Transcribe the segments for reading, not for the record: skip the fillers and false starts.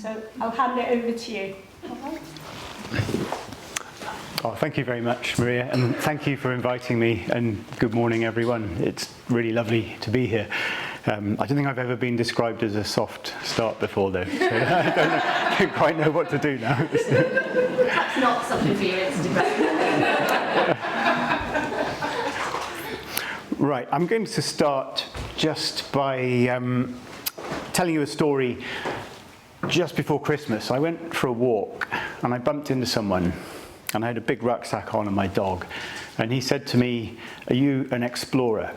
So I'll hand it over to you. Oh, thank you very much, Maria, and thank you for inviting me, and good morning, everyone. It's really lovely to be here. I don't think I've ever been described as a soft start before, though, so I don't quite know what to do now. Perhaps not something for your Instagram. Right, I'm going to start just by telling you a story. Just before Christmas, I went for a walk, and I bumped into someone. And I had a big rucksack on and my dog. And he said to me, "Are you an explorer?"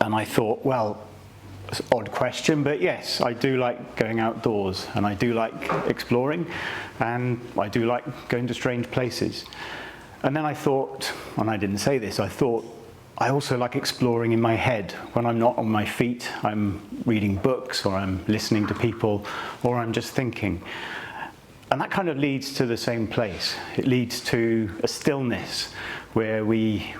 And I thought, well, it's an odd question, but yes, I do like going outdoors, and I do like exploring, and I do like going to strange places. And then I thought, and I didn't say this, I thought, I also like exploring in my head. When I'm not on my feet, I'm reading books, or I'm listening to people, or I'm just thinking. And that kind of leads to the same place. It leads to a stillness where we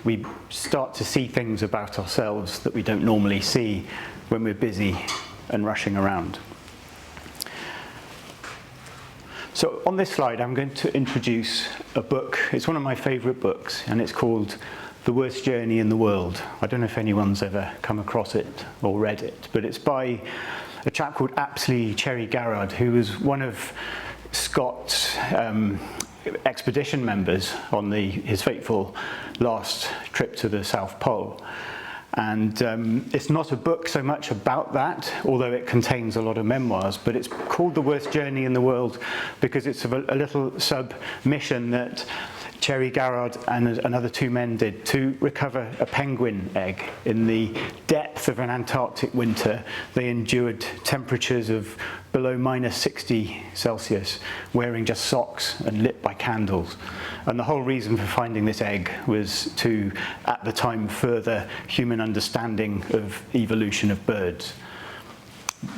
start to see things about ourselves that we don't normally see when we're busy and rushing around. So on this slide, I'm going to introduce a book. It's one of my favourite books, and it's called The Worst Journey in the World. I don't know if anyone's ever come across it or read it, but it's by a chap called Apsley Cherry Garrard, who was one of Scott's expedition members on his fateful last trip to the South Pole. And it's not a book so much about that, although it contains a lot of memoirs, but it's called The Worst Journey in the World because it's a little sub-mission that Cherry Garrard and another two men did to recover a penguin egg. In the depth of an Antarctic winter, they endured temperatures of below -60 Celsius, wearing just socks and lit by candles. And the whole reason for finding this egg was to, at the time, further human understanding of evolution of birds.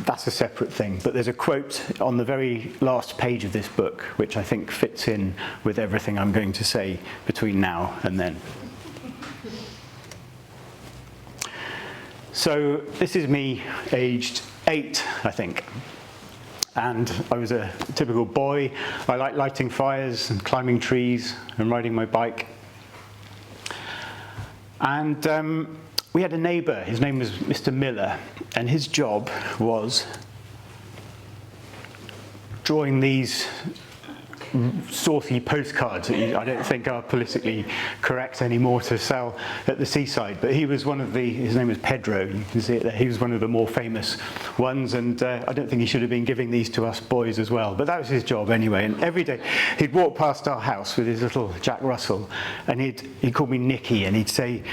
That's a separate thing, but there's a quote on the very last page of this book which I think fits in with everything I'm going to say between now and then. So this is me aged 8, I think, and I was a typical boy. I liked lighting fires and climbing trees and riding my bike. And we had a neighbour, his name was Mr. Miller, and his job was drawing these saucy postcards that I don't think are politically correct anymore to sell at the seaside. But he was one of his name was Pedro, you can see it there, he was one of the more famous ones, and I don't think he should have been giving these to us boys as well, but that was his job anyway. And every day he'd walk past our house with his little Jack Russell, and he'd call me Nicky, and he'd say,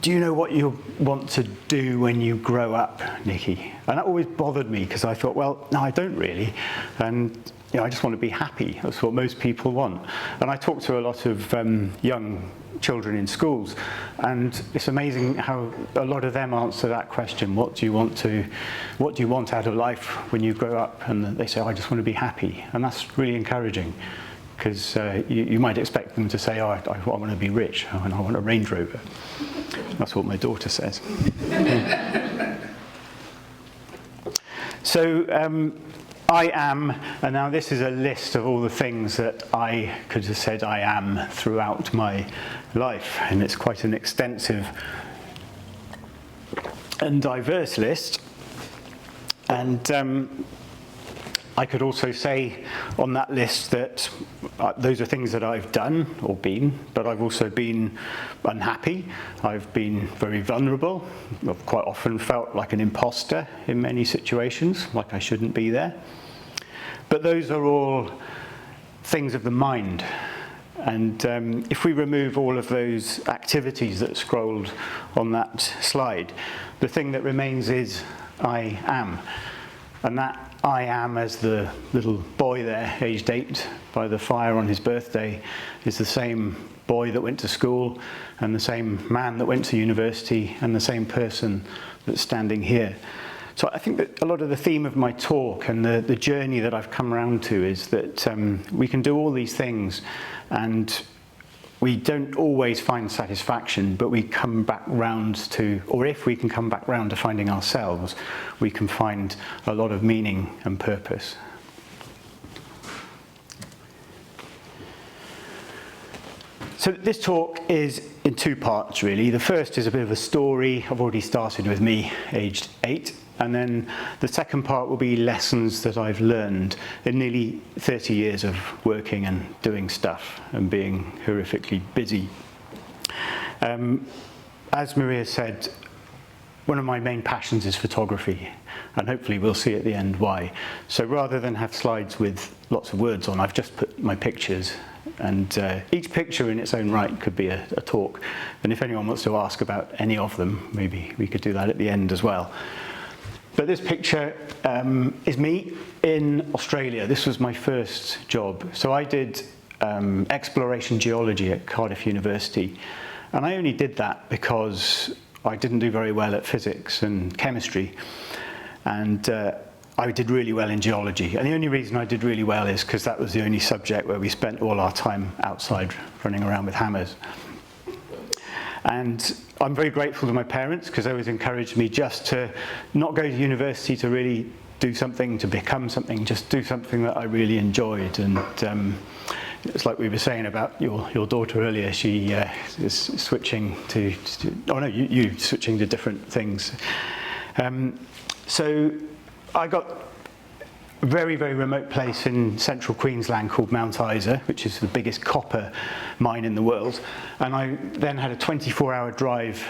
"Do you know what you want to do when you grow up, Nicky?" And that always bothered me because I thought, well, no, I don't really. And I just want to be happy. That's what most people want. And I talk to a lot of young children in schools, and it's amazing how a lot of them answer that question: what do you want out of life when you grow up? And they say, "I just want to be happy." And that's really encouraging, because you might expect them to say, "Oh, I want to be rich, and I want a Range Rover." That's what my daughter says. So I am, and now this is a list of all the things that I could have said I am throughout my life, and it's quite an extensive and diverse list. And I could also say on that list that those are things that I've done or been, but I've also been unhappy. I've been very vulnerable. I've quite often felt like an imposter in many situations, like I shouldn't be there. But those are all things of the mind. And if we remove all of those activities that scrolled on that slide, the thing that remains is I am. And that I am, as the little boy there, aged 8, by the fire on his birthday, is the same boy that went to school, and the same man that went to university, and the same person that's standing here. So I think that a lot of the theme of my talk and the journey that I've come around to is that we can do all these things, and we don't always find satisfaction, but we come back round to, or if we can come back round to finding ourselves, we can find a lot of meaning and purpose. So this talk is in two parts, really. The first is a bit of a story. I've already started with me, aged 8. And then the second part will be lessons that I've learned in nearly 30 years of working and doing stuff and being horrifically busy. As Maria said, one of my main passions is photography, and hopefully we'll see at the end why. So rather than have slides with lots of words on, I've just put my pictures, and each picture in its own right could be a talk. And if anyone wants to ask about any of them, maybe we could do that at the end as well. But this picture is me in Australia. This was my first job. So I did exploration geology at Cardiff University. And I only did that because I didn't do very well at physics and chemistry. And I did really well in geology. And the only reason I did really well is because that was the only subject where we spent all our time outside running around with hammers. And I'm very grateful to my parents because they always encouraged me just to not go to university to really do something, to become something, just do something that I really enjoyed. And it's like we were saying about your daughter earlier, she is switching to oh no, you switching to different things. So I got a very, very remote place in central Queensland called Mount Isa, which is the biggest copper mine in the world. And I then had a 24-hour drive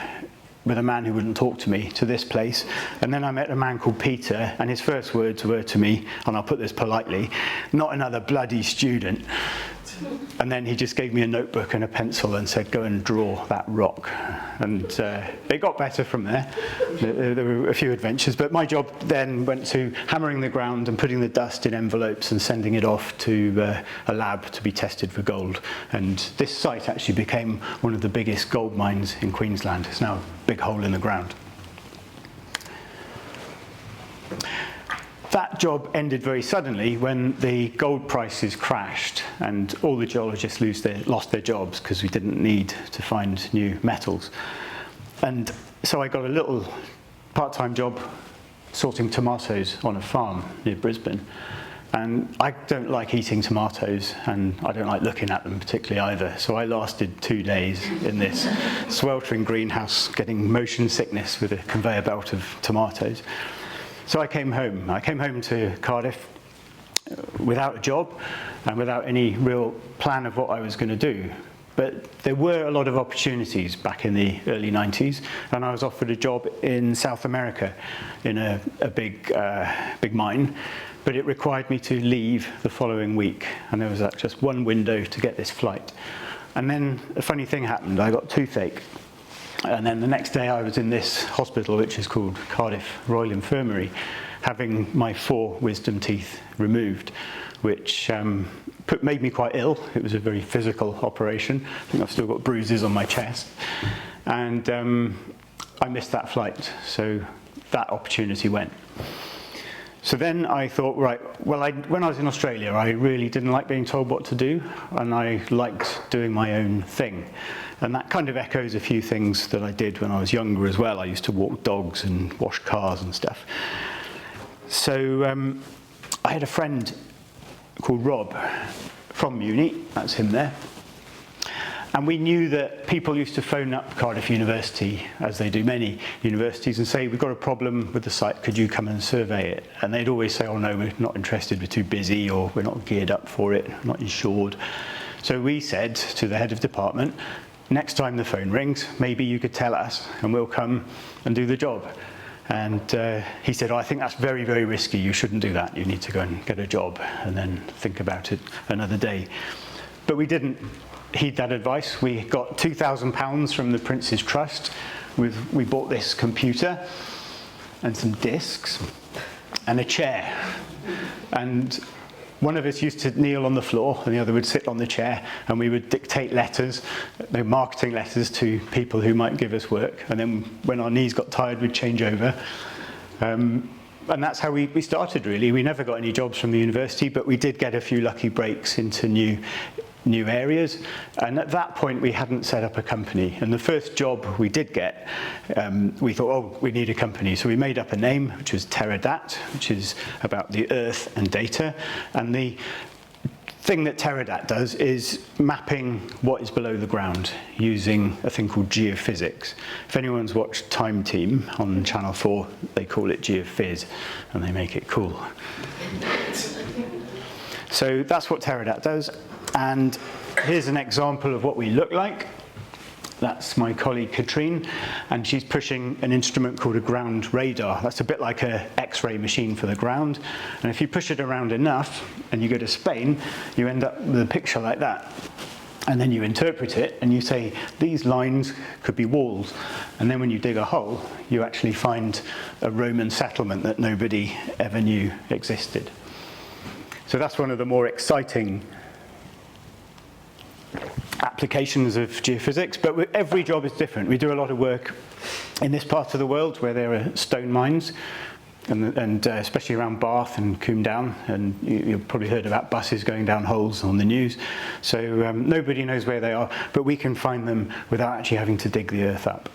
with a man who wouldn't talk to me to this place. And then I met a man called Peter, and his first words were to me, and I'll put this politely, "Not another bloody student." And then he just gave me a notebook and a pencil and said, "Go and draw that rock." And it got better from there. There were a few adventures, but my job then went to hammering the ground and putting the dust in envelopes and sending it off to a lab to be tested for gold. And this site actually became one of the biggest gold mines in Queensland. It's now a big hole in the ground. That job ended very suddenly when the gold prices crashed and all the geologists lost their jobs because we didn't need to find new metals. And so I got a little part-time job sorting tomatoes on a farm near Brisbane. And I don't like eating tomatoes, and I don't like looking at them particularly either. So I lasted 2 days in this sweltering greenhouse getting motion sickness with a conveyor belt of tomatoes. So I came home. I came home to Cardiff without a job and without any real plan of what I was going to do. But there were a lot of opportunities back in the early 90s, and I was offered a job in South America in a big mine. But it required me to leave the following week, and there was just one window to get this flight. And then a funny thing happened. I got toothache. And then the next day I was in this hospital, which is called Cardiff Royal Infirmary, having my 4 wisdom teeth removed, which made me quite ill. It was a very physical operation. I think I've still got bruises on my chest. And I missed that flight, so that opportunity went. So then I thought, right, well, when I was in Australia, I really didn't like being told what to do, and I liked doing my own thing. And that kind of echoes a few things that I did when I was younger as well. I used to walk dogs and wash cars and stuff. So I had a friend called Rob from uni, that's him there. And we knew that people used to phone up Cardiff University, as they do many universities, and say, "We've got a problem with the site, could you come and survey it?" And they'd always say, "Oh no, we're not interested, we're too busy," or "We're not geared up for it, not insured." So we said to the head of department, "Next time the phone rings, maybe you could tell us and we'll come and do the job." And he said, "Oh, I think that's very, very risky. You shouldn't do that. You need to go and get a job and then think about it another day." But we didn't heed that advice. We got £2,000 from the Prince's Trust. We bought this computer and some discs and a chair. And one of us used to kneel on the floor and the other would sit on the chair, and we would dictate letters, marketing letters to people who might give us work. And then when our knees got tired, we'd change over. And that's how we started, really. We never got any jobs from the university, but we did get a few lucky breaks into new areas. And at that point, we hadn't set up a company. And the first job we did get, we thought, oh, we need a company. So we made up a name, which was TerraDat, which is about the Earth and data. And the thing that Pterodat does is mapping what is below the ground using a thing called geophysics. If anyone's watched Time Team on Channel 4, they call it geophys, and they make it cool. So that's what Pterodat does, and here's an example of what we look like. That's my colleague Katrine, and she's pushing an instrument called a ground radar. That's a bit like an X-ray machine for the ground. And if you push it around enough and you go to Spain, you end up with a picture like that. And then you interpret it and you say, these lines could be walls. And then when you dig a hole, you actually find a Roman settlement that nobody ever knew existed. So that's one of the more exciting applications of geophysics, but every job is different. We do a lot of work in this part of the world where there are stone mines, and especially around Bath and Combe Down, and you've probably heard about buses going down holes on the news. So nobody knows where they are, but we can find them without actually having to dig the earth up.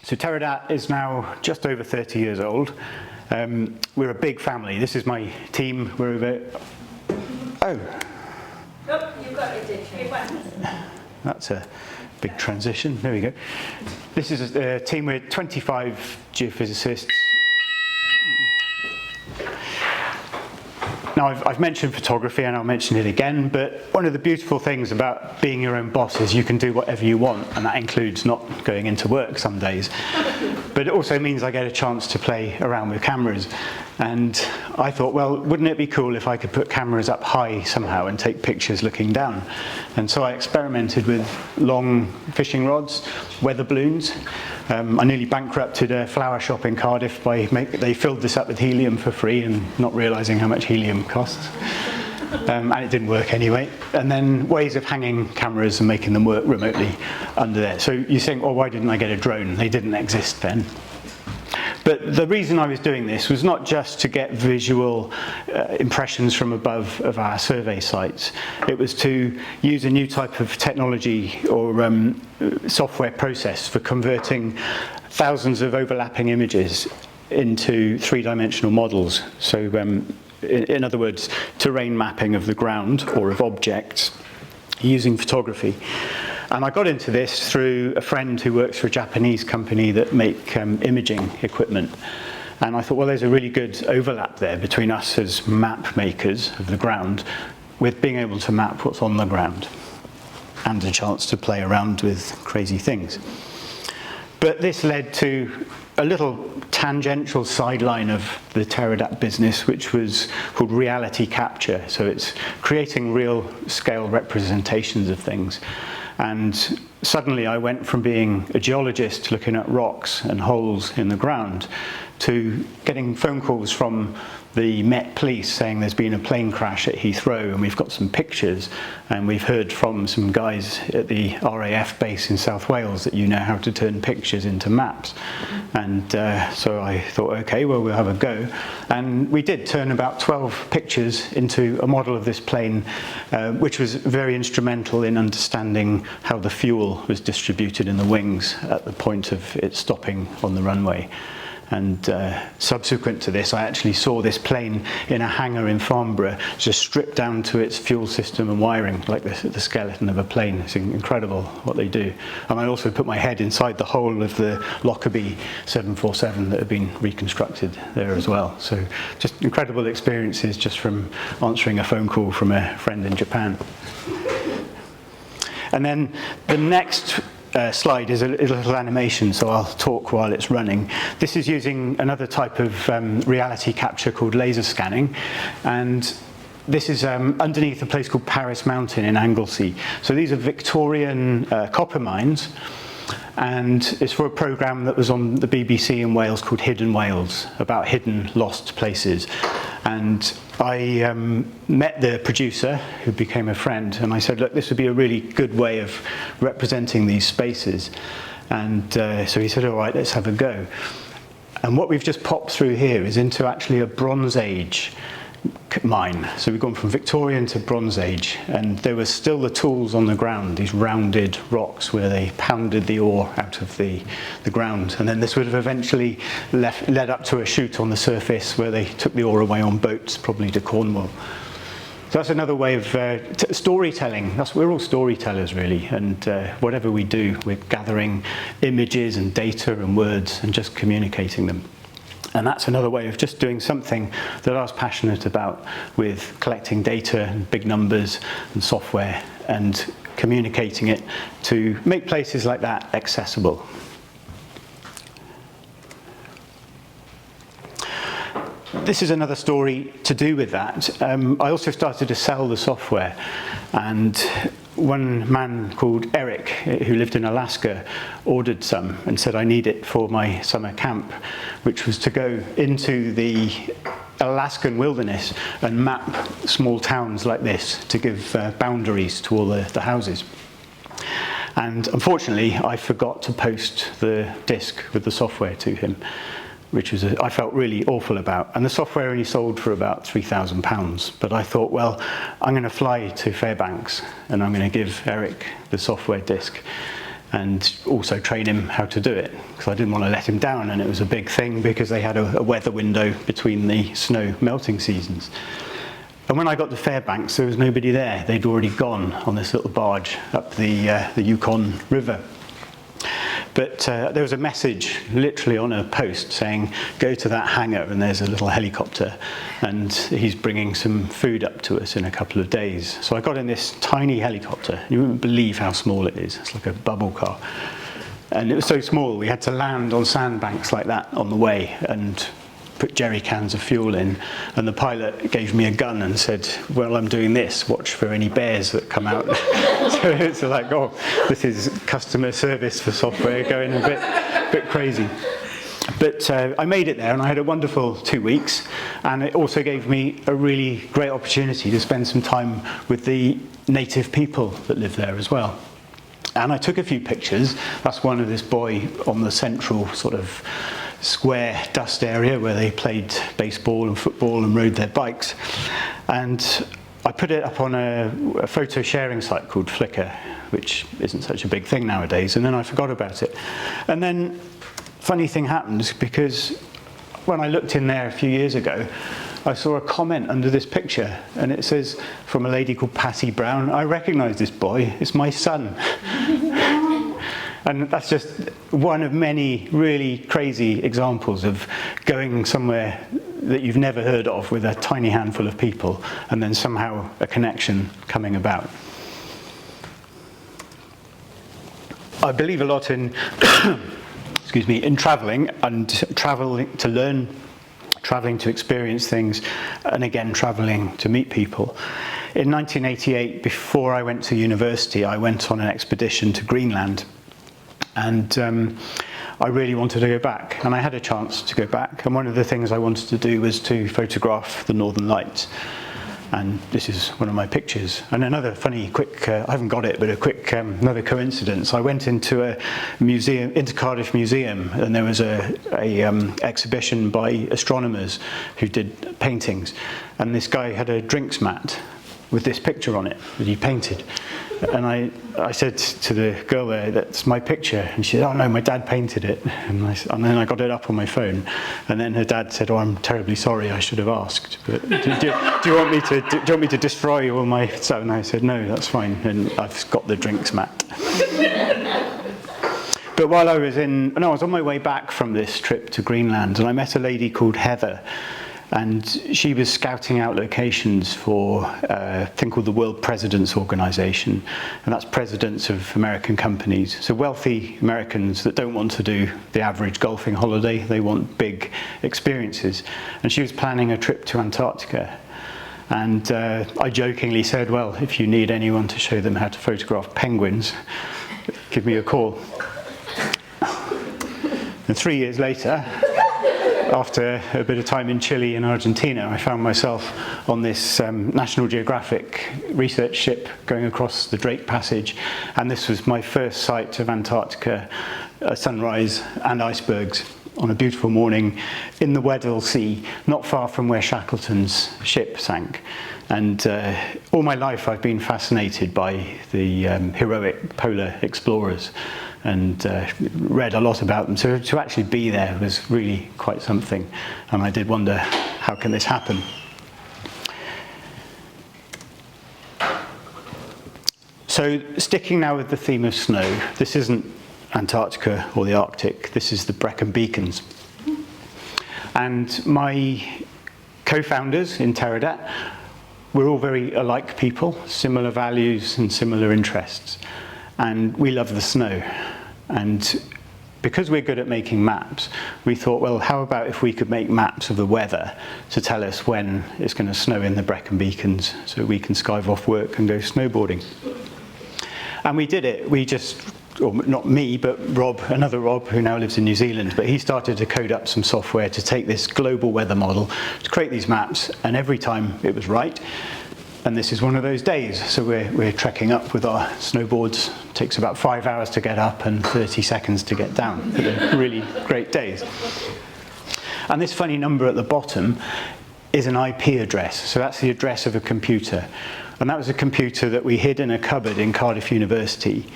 So Pterodat is now just over 30 years old. We're a big family. This is my team. We're about... Oh. Oh, you've got it, did you? That's a big transition. There we go. This is a team with 25 geophysicists. Now, I've mentioned photography, and I'll mention it again, but one of the beautiful things about being your own boss is you can do whatever you want, and that includes not going into work some days. But it also means I get a chance to play around with cameras. And I thought, well, wouldn't it be cool if I could put cameras up high somehow and take pictures looking down? And so I experimented with long fishing rods, weather balloons. I nearly bankrupted a flower shop in Cardiff they filled this up with helium for free and not realising how much helium costs. And it didn't work anyway. And then ways of hanging cameras and making them work remotely under there. So you think, oh, why didn't I get a drone? They didn't exist then. But the reason I was doing this was not just to get visual impressions from above of our survey sites. It was to use a new type of technology or software process for converting thousands of overlapping images into three-dimensional models. So in other words, terrain mapping of the ground or of objects using photography. And I got into this through a friend who works for a Japanese company that make imaging equipment. And I thought, well, there's a really good overlap there between us as map makers of the ground with being able to map what's on the ground and a chance to play around with crazy things. But this led to a little tangential sideline of the Pterodat business, which was called reality capture. So it's creating real scale representations of things. And suddenly I went from being a geologist looking at rocks and holes in the ground to getting phone calls from the Met Police saying there's been a plane crash at Heathrow and we've got some pictures, and we've heard from some guys at the RAF base in South Wales that you know how to turn pictures into maps. And so I thought, okay, well, we'll have a go. And we did turn about 12 pictures into a model of this plane, which was very instrumental in understanding how the fuel was distributed in the wings at the point of it stopping on the runway. And subsequent to this, I actually saw this plane in a hangar in Farnborough, just stripped down to its fuel system and wiring, like the skeleton of a plane. It's incredible what they do. And I also put my head inside the hole of the Lockerbie 747 that had been reconstructed there as well. So just incredible experiences just from answering a phone call from a friend in Japan. And then the next slide is a little animation, so I'll talk while it's running. This is using another type of reality capture called laser scanning, and this is underneath a place called Paris Mountain in Anglesey. So these are Victorian copper mines, and it's for a programme that was on the BBC in Wales called Hidden Wales, about hidden, lost places. And I met the producer, who became a friend, and I said, look, this would be a really good way of representing these spaces. And so he said, all right, let's have a go. And what we've just popped through here is into actually a Bronze Age mine. So we've gone from Victorian to Bronze Age, and there were still the tools on the ground, these rounded rocks where they pounded the ore out of the ground. And then this would have eventually led up to a chute on the surface where they took the ore away on boats, probably to Cornwall. So that's another way of storytelling. We're all storytellers, really, and whatever we do, we're gathering images and data and words and just communicating them. And that's another way of just doing something that I was passionate about, with collecting data and big numbers and software and communicating it to make places like that accessible. This is another story to do with that. I also started to sell the software, and one man called Eric, who lived in Alaska, ordered some and said, I need it for my summer camp, which was to go into the Alaskan wilderness and map small towns like this to give boundaries to all the houses. And unfortunately, I forgot to post the disk with the software to him, which was I felt really awful about. And the software only sold for about £3,000. But I thought, well, I'm going to fly to Fairbanks and I'm going to give Eric the software disk and also train him how to do it, because I didn't want to let him down. And it was a big thing because they had a weather window between the snow melting seasons. And when I got to Fairbanks, there was nobody there. They'd already gone on this little barge up the Yukon River. But there was a message literally on a post saying, go to that hangar and there's a little helicopter and he's bringing some food up to us in a couple of days. So I got in this tiny helicopter. You wouldn't believe how small it is. It's like a bubble car. And it was so small, we had to land on sandbanks like that on the way and put jerry cans of fuel in, and the pilot gave me a gun and said, well, I'm doing this, watch for any bears that come out. So it's like, oh, this is customer service for software going a bit crazy. But I made it there and I had a wonderful 2 weeks, and it also gave me a really great opportunity to spend some time with the native people that live there as well. And I took a few pictures. That's one of this boy on the central sort of square dust area where they played baseball and football and rode their bikes. And I put it up on a photo sharing site called Flickr, which isn't such a big thing nowadays, and then I forgot about it. And then funny thing happened, because when I looked in there a few years ago, I saw a comment under this picture, and it says, from a lady called Patty Brown, I recognise this boy, it's my son. And that's just one of many really crazy examples of going somewhere that you've never heard of with a tiny handful of people, and then somehow a connection coming about. I believe a lot in, excuse me, in travelling, and travelling to learn, travelling to experience things, and again travelling to meet people. In 1988, before I went to university, I went on an expedition to Greenland. And I really wanted to go back, and I had a chance to go back, and one of the things I wanted to do was to photograph the Northern Lights, and this is one of my pictures. And another funny quick, I haven't got it, but a quick another coincidence. I went into a museum, into Cardiff Museum, and there was a exhibition by astronomers who did paintings, and this guy had a drinks mat with this picture on it that he painted. And I said to the girl there, that's my picture. And she said, oh no, my dad painted it. And then I got it up on my phone. And then her dad said, oh, I'm terribly sorry, I should have asked. But do you want me to destroy all my stuff? And I said, no, that's fine. And I've got the drinks mat. But while I was I was on my way back from this trip to Greenland, and I met a lady called Heather. And she was scouting out locations for a thing called the World Presidents Organization, and that's presidents of American companies. So wealthy Americans that don't want to do the average golfing holiday, they want big experiences. And she was planning a trip to Antarctica. And I jokingly said, well, if you need anyone to show them how to photograph penguins, give me a call. And 3 years later, after a bit of time in Chile and Argentina, I found myself on this National Geographic research ship going across the Drake Passage, and this was my first sight of Antarctica, sunrise and icebergs on a beautiful morning in the Weddell Sea, not far from where Shackleton's ship sank. And all my life I've been fascinated by the heroic polar explorers and read a lot about them. So to actually be there was really quite something. And I did wonder, how can this happen? So sticking now with the theme of snow, this isn't Antarctica or the Arctic, this is the Brecon Beacons. And my co-founders in Pterodat, we're all very alike people, similar values and similar interests. And we love the snow. And because we're good at making maps, we thought, well, how about if we could make maps of the weather to tell us when it's going to snow in the Brecon Beacons so we can skive off work and go snowboarding. And we did it. We just, or not me, but Rob, another Rob, who now lives in New Zealand, but he started to code up some software to take this global weather model, to create these maps, and every time it was right. And this is one of those days. So we're trekking up with our snowboards. It takes about 5 hours to get up and 30 seconds to get down. They're really great days. And this funny number at the bottom is an IP address. So that's the address of a computer. And that was a computer that we hid in a cupboard in Cardiff University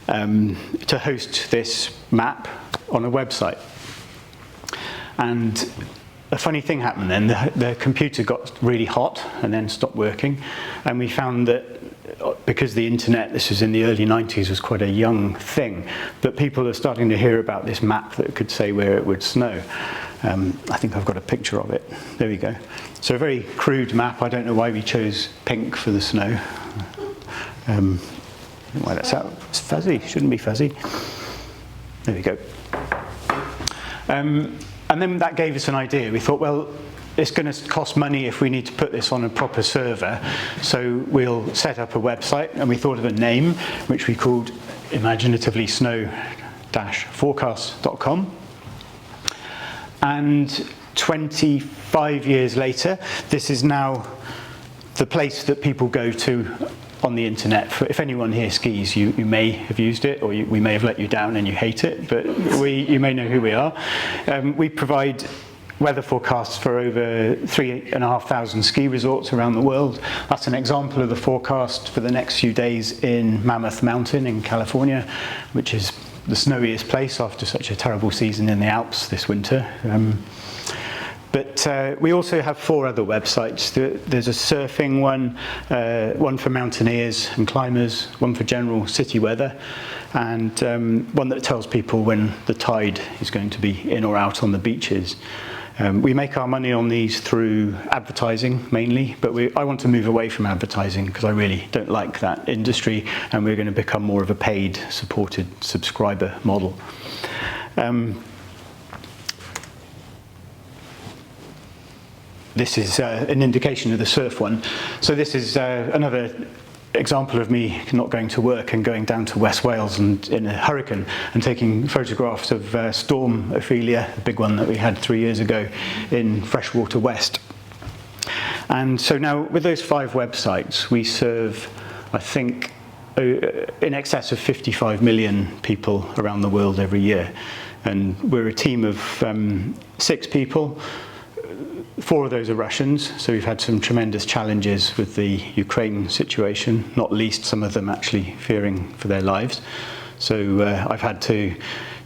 to host this map on a website. And a funny thing happened then. The computer got really hot and then stopped working. And we found that because the internet, this was in the early 90s, was quite a young thing, that people are starting to hear about this map that could say where it would snow. I think I've got a picture of it. There we go. So a very crude map. I don't know why we chose pink for the snow. Why that's out. It's fuzzy. Shouldn't be fuzzy. There we go. And then that gave us an idea. We thought, well, it's going to cost money if we need to put this on a proper server. So we'll set up a website, and we thought of a name, which we called imaginatively snow-forecast.com. And 25 years later, this is now the place that people go to on the internet. If anyone here skis, you may have used it, or we may have let you down and you hate it, but you may know who we are. We provide weather forecasts for over 3,500 ski resorts around the world. That's an example of the forecast for the next few days in Mammoth Mountain in California, which is the snowiest place after such a terrible season in the Alps this winter. But we also have 4 other websites. There's a surfing one, one for mountaineers and climbers, one for general city weather, and one that tells people when the tide is going to be in or out on the beaches. We make our money on these through advertising mainly, but I want to move away from advertising because I really don't like that industry, and we're going to become more of a paid, supported subscriber model. This is an indication of the surf one. So this is another example of me not going to work and going down to West Wales and in a hurricane and taking photographs of Storm Ophelia, the big one that we had 3 years ago in Freshwater West. And so now with those 5 websites, we serve, I think, in excess of 55 million people around the world every year. And we're a team of 6 people. 4 of those are Russians, so we've had some tremendous challenges with the Ukraine situation, not least some of them actually fearing for their lives. So I've had to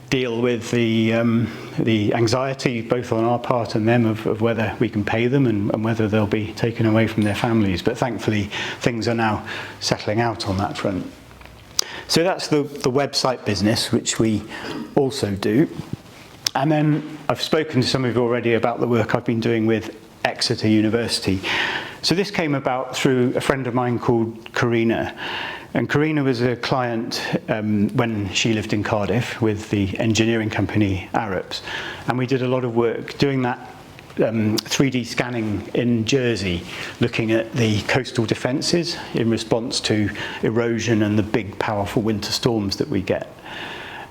deal with the anxiety, both on our part and them, of whether we can pay them and whether they'll be taken away from their families. But thankfully, things are now settling out on that front. So that's the website business, which we also do. And then I've spoken to some of you already about the work I've been doing with Exeter University. So this came about through a friend of mine called Karina. And Karina was a client when she lived in Cardiff with the engineering company Arups. And we did a lot of work doing that 3D scanning in Jersey, looking at the coastal defences in response to erosion and the big, powerful winter storms that we get.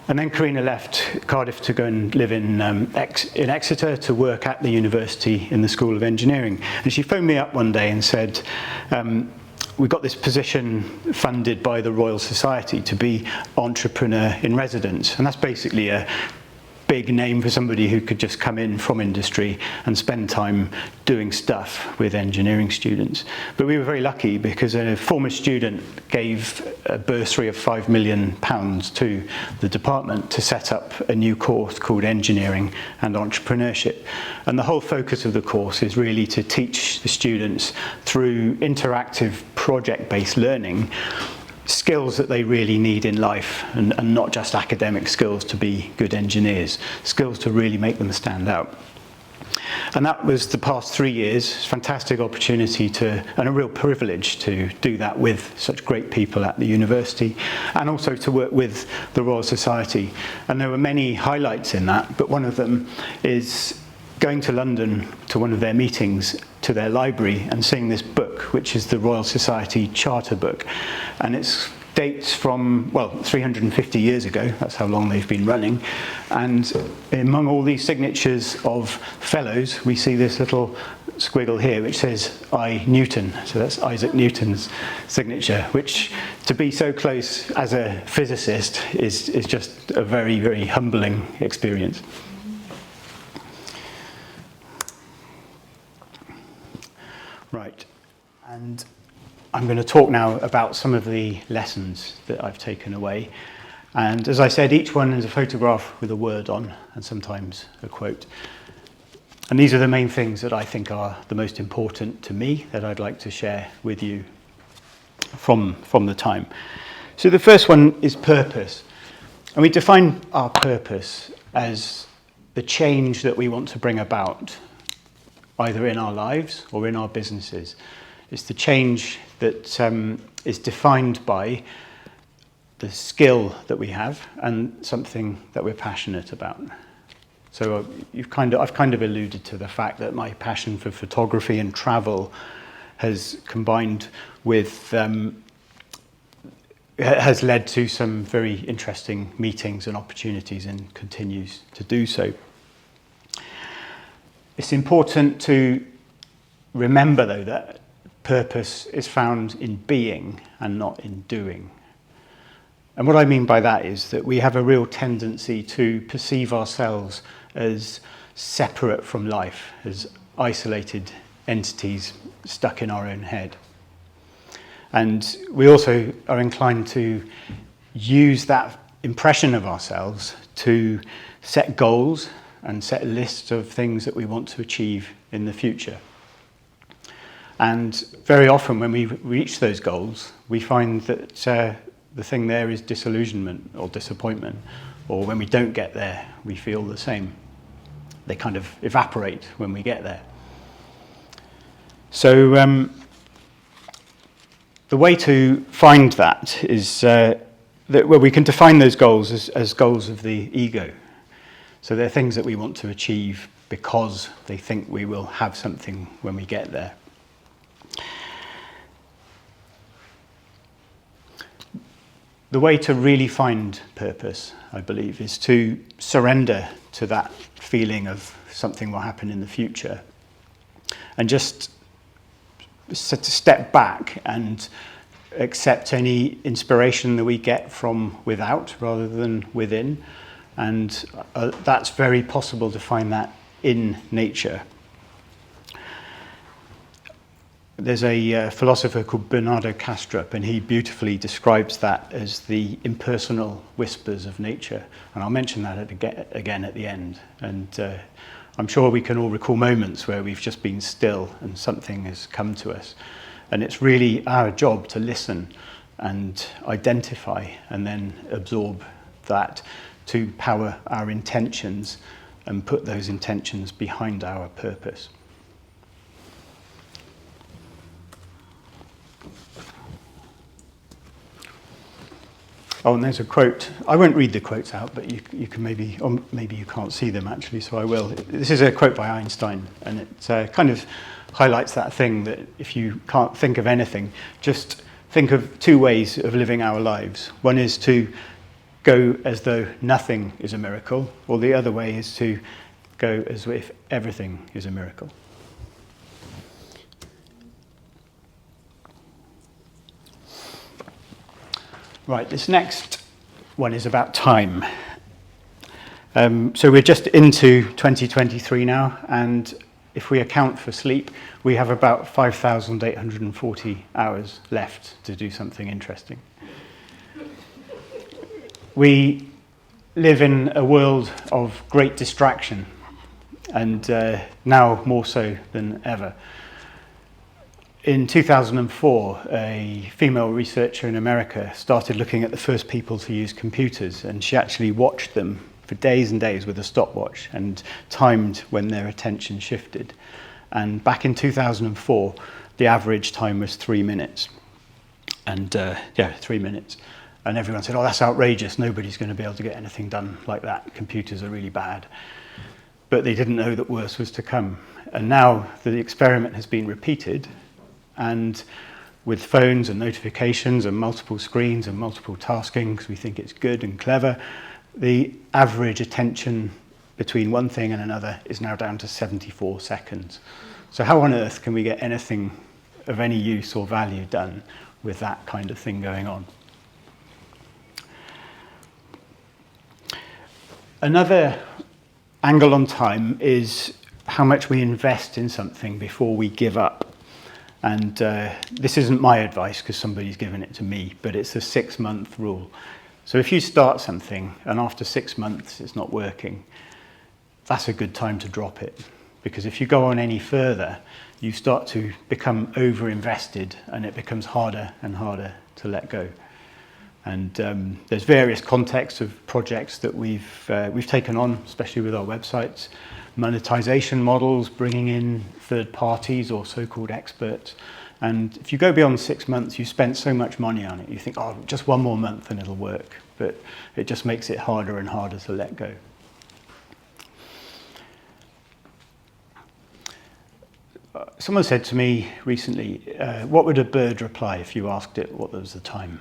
And then Karina left Cardiff to go and live in Exeter to work at the university in the School of Engineering. And she phoned me up one day and said, we got this position funded by the Royal Society to be entrepreneur in residence. And that's basically a big name for somebody who could just come in from industry and spend time doing stuff with engineering students. But we were very lucky because a former student gave a bursary of £5 million to the department to set up a new course called Engineering and Entrepreneurship. And the whole focus of the course is really to teach the students through interactive project-based learning skills that they really need in life, and not just academic skills to be good engineers, skills to really make them stand out. And that was the past 3 years, fantastic opportunity and a real privilege to do that with such great people at the university, and also to work with the Royal Society. And there were many highlights in that, but one of them is going to London to one of their meetings, to their library, and seeing this book, which is the Royal Society Charter book. And it dates from, well, 350 years ago, that's how long they've been running. And among all these signatures of fellows, we see this little squiggle here, which says I, Newton. So that's Isaac Newton's signature, which, to be so close as a physicist, is just a very, very humbling experience. Right, and I'm going to talk now about some of the lessons that I've taken away. And as I said, each one is a photograph with a word on, and sometimes a quote. And these are the main things that I think are the most important to me that I'd like to share with you from the time. So the first one is purpose. And we define our purpose as the change that we want to bring about, either in our lives or in our businesses. It's the change that is defined by the skill that we have and something that we're passionate about. So I've kind of alluded to the fact that my passion for photography and travel has combined with, has led to some very interesting meetings and opportunities, and continues to do so. It's important to remember, though, that purpose is found in being and not in doing. And what I mean by that is that we have a real tendency to perceive ourselves as separate from life, as isolated entities stuck in our own head. And we also are inclined to use that impression of ourselves to set goals and set lists of things that we want to achieve in the future. And very often when we reach those goals, we find that the thing there is disillusionment or disappointment, or when we don't get there, we feel the same. They kind of evaporate when we get there. So the way to find that is that we can define those goals as goals of the ego. So they're things that we want to achieve because they think we will have something when we get there. The way to really find purpose, I believe, is to surrender to that feeling of something will happen in the future, and just to step back and accept any inspiration that we get from without rather than within. And that's very possible to find that in nature. There's a philosopher called Bernardo Kastrup, and he beautifully describes that as the impersonal whispers of nature. And I'll mention that again at the end. And I'm sure we can all recall moments where we've just been still and something has come to us. And it's really our job to listen and identify and then absorb that to power our intentions and put those intentions behind our purpose. Oh, and there's a quote. I won't read the quotes out, but you can maybe, or maybe you can't see them actually, so I will. This is a quote by Einstein, and it kind of highlights that thing that if you can't think of anything, just think of two ways of living our lives. One is to go as though nothing is a miracle, or the other way is to go as if everything is a miracle. Right, this next one is about time. So we're just into 2023 now, and if we account for sleep, we have about 5,840 hours left to do something interesting. We live in a world of great distraction, and now more so than ever. In 2004, a female researcher in America started looking at the first people to use computers, and she actually watched them for days and days with a stopwatch and timed when their attention shifted. And back in 2004, the average time was 3 minutes. And 3 minutes. And everyone said, oh, that's outrageous. Nobody's going to be able to get anything done like that. Computers are really bad. But they didn't know that worse was to come. And now the experiment has been repeated, and with phones and notifications and multiple screens and multiple tasking, because we think it's good and clever, the average attention between one thing and another is now down to 74 seconds. So how on earth can we get anything of any use or value done with that kind of thing going on? Another angle on time is how much we invest in something before we give up. And this isn't my advice because somebody's given it to me, but it's a 6-month rule. So if you start something and after 6 months it's not working, that's a good time to drop it. Because if you go on any further, you start to become over-invested and it becomes harder and harder to let go. And there's various contexts of projects that we've taken on, especially with our websites. Monetization models, bringing in third parties or so-called experts. And if you go beyond 6 months, you spent so much money on it, you think, oh, just one more month and it'll work. But it just makes it harder and harder to let go. Someone said to me recently, what would a bird reply if you asked it what was the time?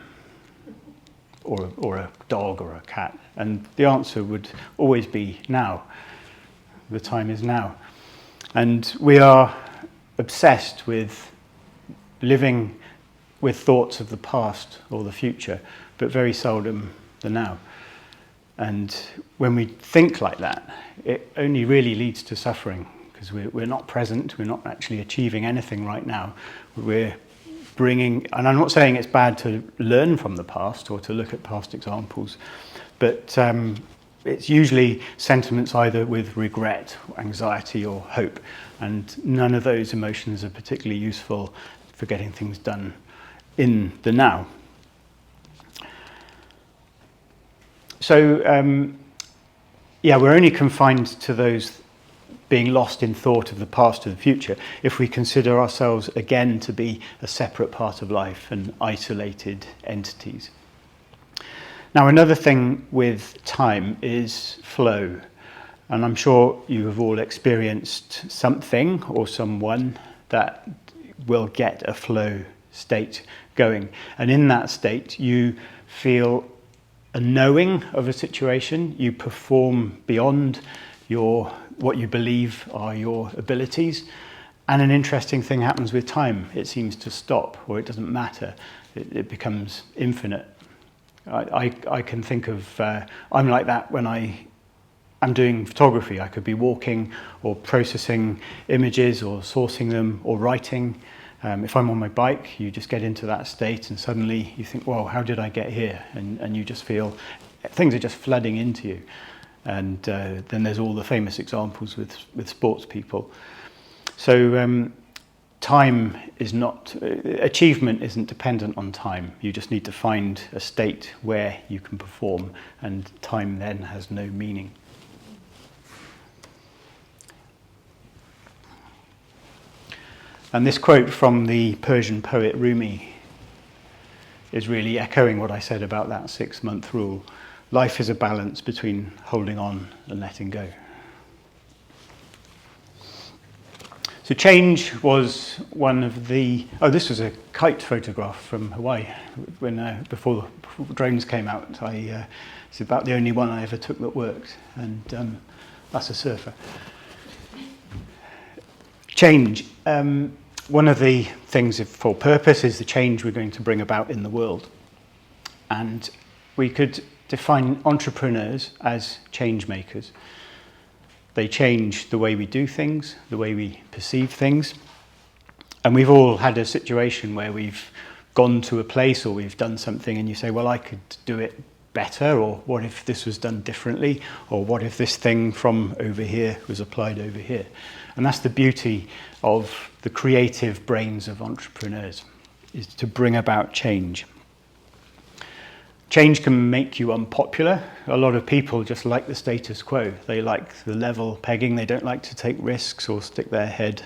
Or a dog or a cat? And the answer would always be now. The time is now. And we are obsessed with living with thoughts of the past or the future, but very seldom the now. And when we think like that, it only really leads to suffering, because we're not present, we're not actually achieving anything right now. We're bringing, and I'm not saying it's bad to learn from the past or to look at past examples, but it's usually sentiments either with regret, anxiety or hope, and none of those emotions are particularly useful for getting things done in the now. So, we're only confined to those being lost in thought of the past or the future if we consider ourselves again to be a separate part of life and isolated entities. Now, another thing with time is flow. And I'm sure you have all experienced something or someone that will get a flow state going. And in that state, you feel a knowing of a situation. You perform beyond what you believe are your abilities. And an interesting thing happens with time. It seems to stop, or it doesn't matter. It becomes infinite. I can think of, I'm like that when I'm doing photography. I could be walking or processing images or sourcing them or writing. If I'm on my bike, you just get into that state and suddenly you think, well, how did I get here? And you just feel things are just flooding into you. And then there's all the famous examples with sports people. So time is not, achievement isn't dependent on time. You just need to find a state where you can perform, and time then has no meaning. And this quote from the Persian poet Rumi is really echoing what I said about that 6-month rule. Life is a balance between holding on and letting go. So change was one of the... Oh, this was a kite photograph from Hawaii before drones came out. It's about the only one I ever took that worked, and that's a surfer. Change. One of the things for purpose is the change we're going to bring about in the world. And we could define entrepreneurs as change makers. They change the way we do things, the way we perceive things. And we've all had a situation where we've gone to a place or we've done something and you say, well, I could do it better, or what if this was done differently, or what if this thing from over here was applied over here. And that's the beauty of the creative brains of entrepreneurs, is to bring about change. Change can make you unpopular. A lot of people just like the status quo. They like the level pegging. They don't like to take risks or stick their head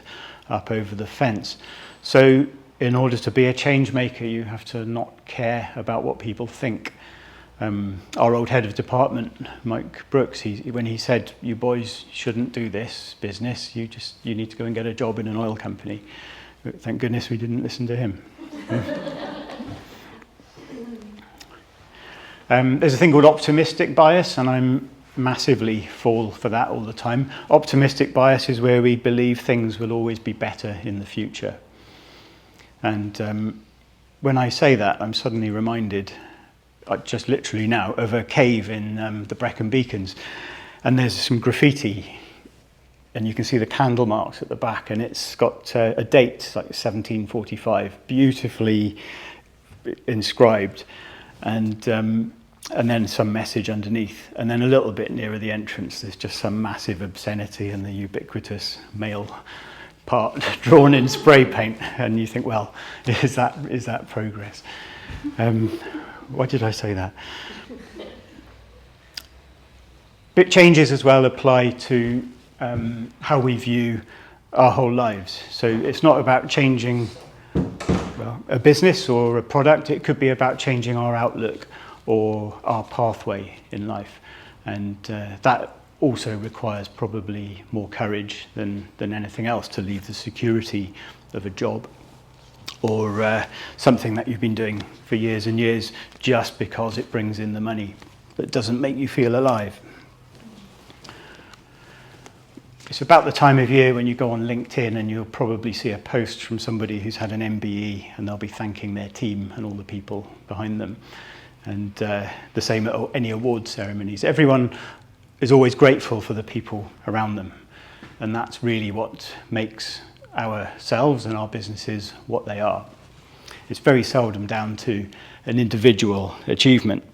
up over the fence. So in order to be a change maker, you have to not care about what people think. Our old head of department, Mike Brooks, when he said, you boys shouldn't do this business, you need to go and get a job in an oil company. Thank goodness we didn't listen to him. There's a thing called optimistic bias, and I'm massively fall for that all the time. Optimistic bias is where we believe things will always be better in the future. And when I say that, I'm suddenly reminded, just literally now, of a cave in the Brecon Beacons. And there's some graffiti, and you can see the candle marks at the back, and it's got a date, like 1745, beautifully inscribed. And then some message underneath. And then a little bit nearer the entrance, there's just some massive obscenity and the ubiquitous male part drawn in spray paint. And you think, well, is that progress? Why did I say that? But changes as well apply to how we view our whole lives. So it's not about changing a business or a product. It could be about changing our outlook or our pathway in life. And that also requires probably more courage than anything else, to leave the security of a job or something that you've been doing for years and years just because it brings in the money, but doesn't make you feel alive. It's about the time of year when you go on LinkedIn and you'll probably see a post from somebody who's had an MBE, and they'll be thanking their team and all the people behind them. And the same at any award ceremonies. Everyone is always grateful for the people around them. And that's really what makes ourselves and our businesses what they are. It's very seldom down to an individual achievement.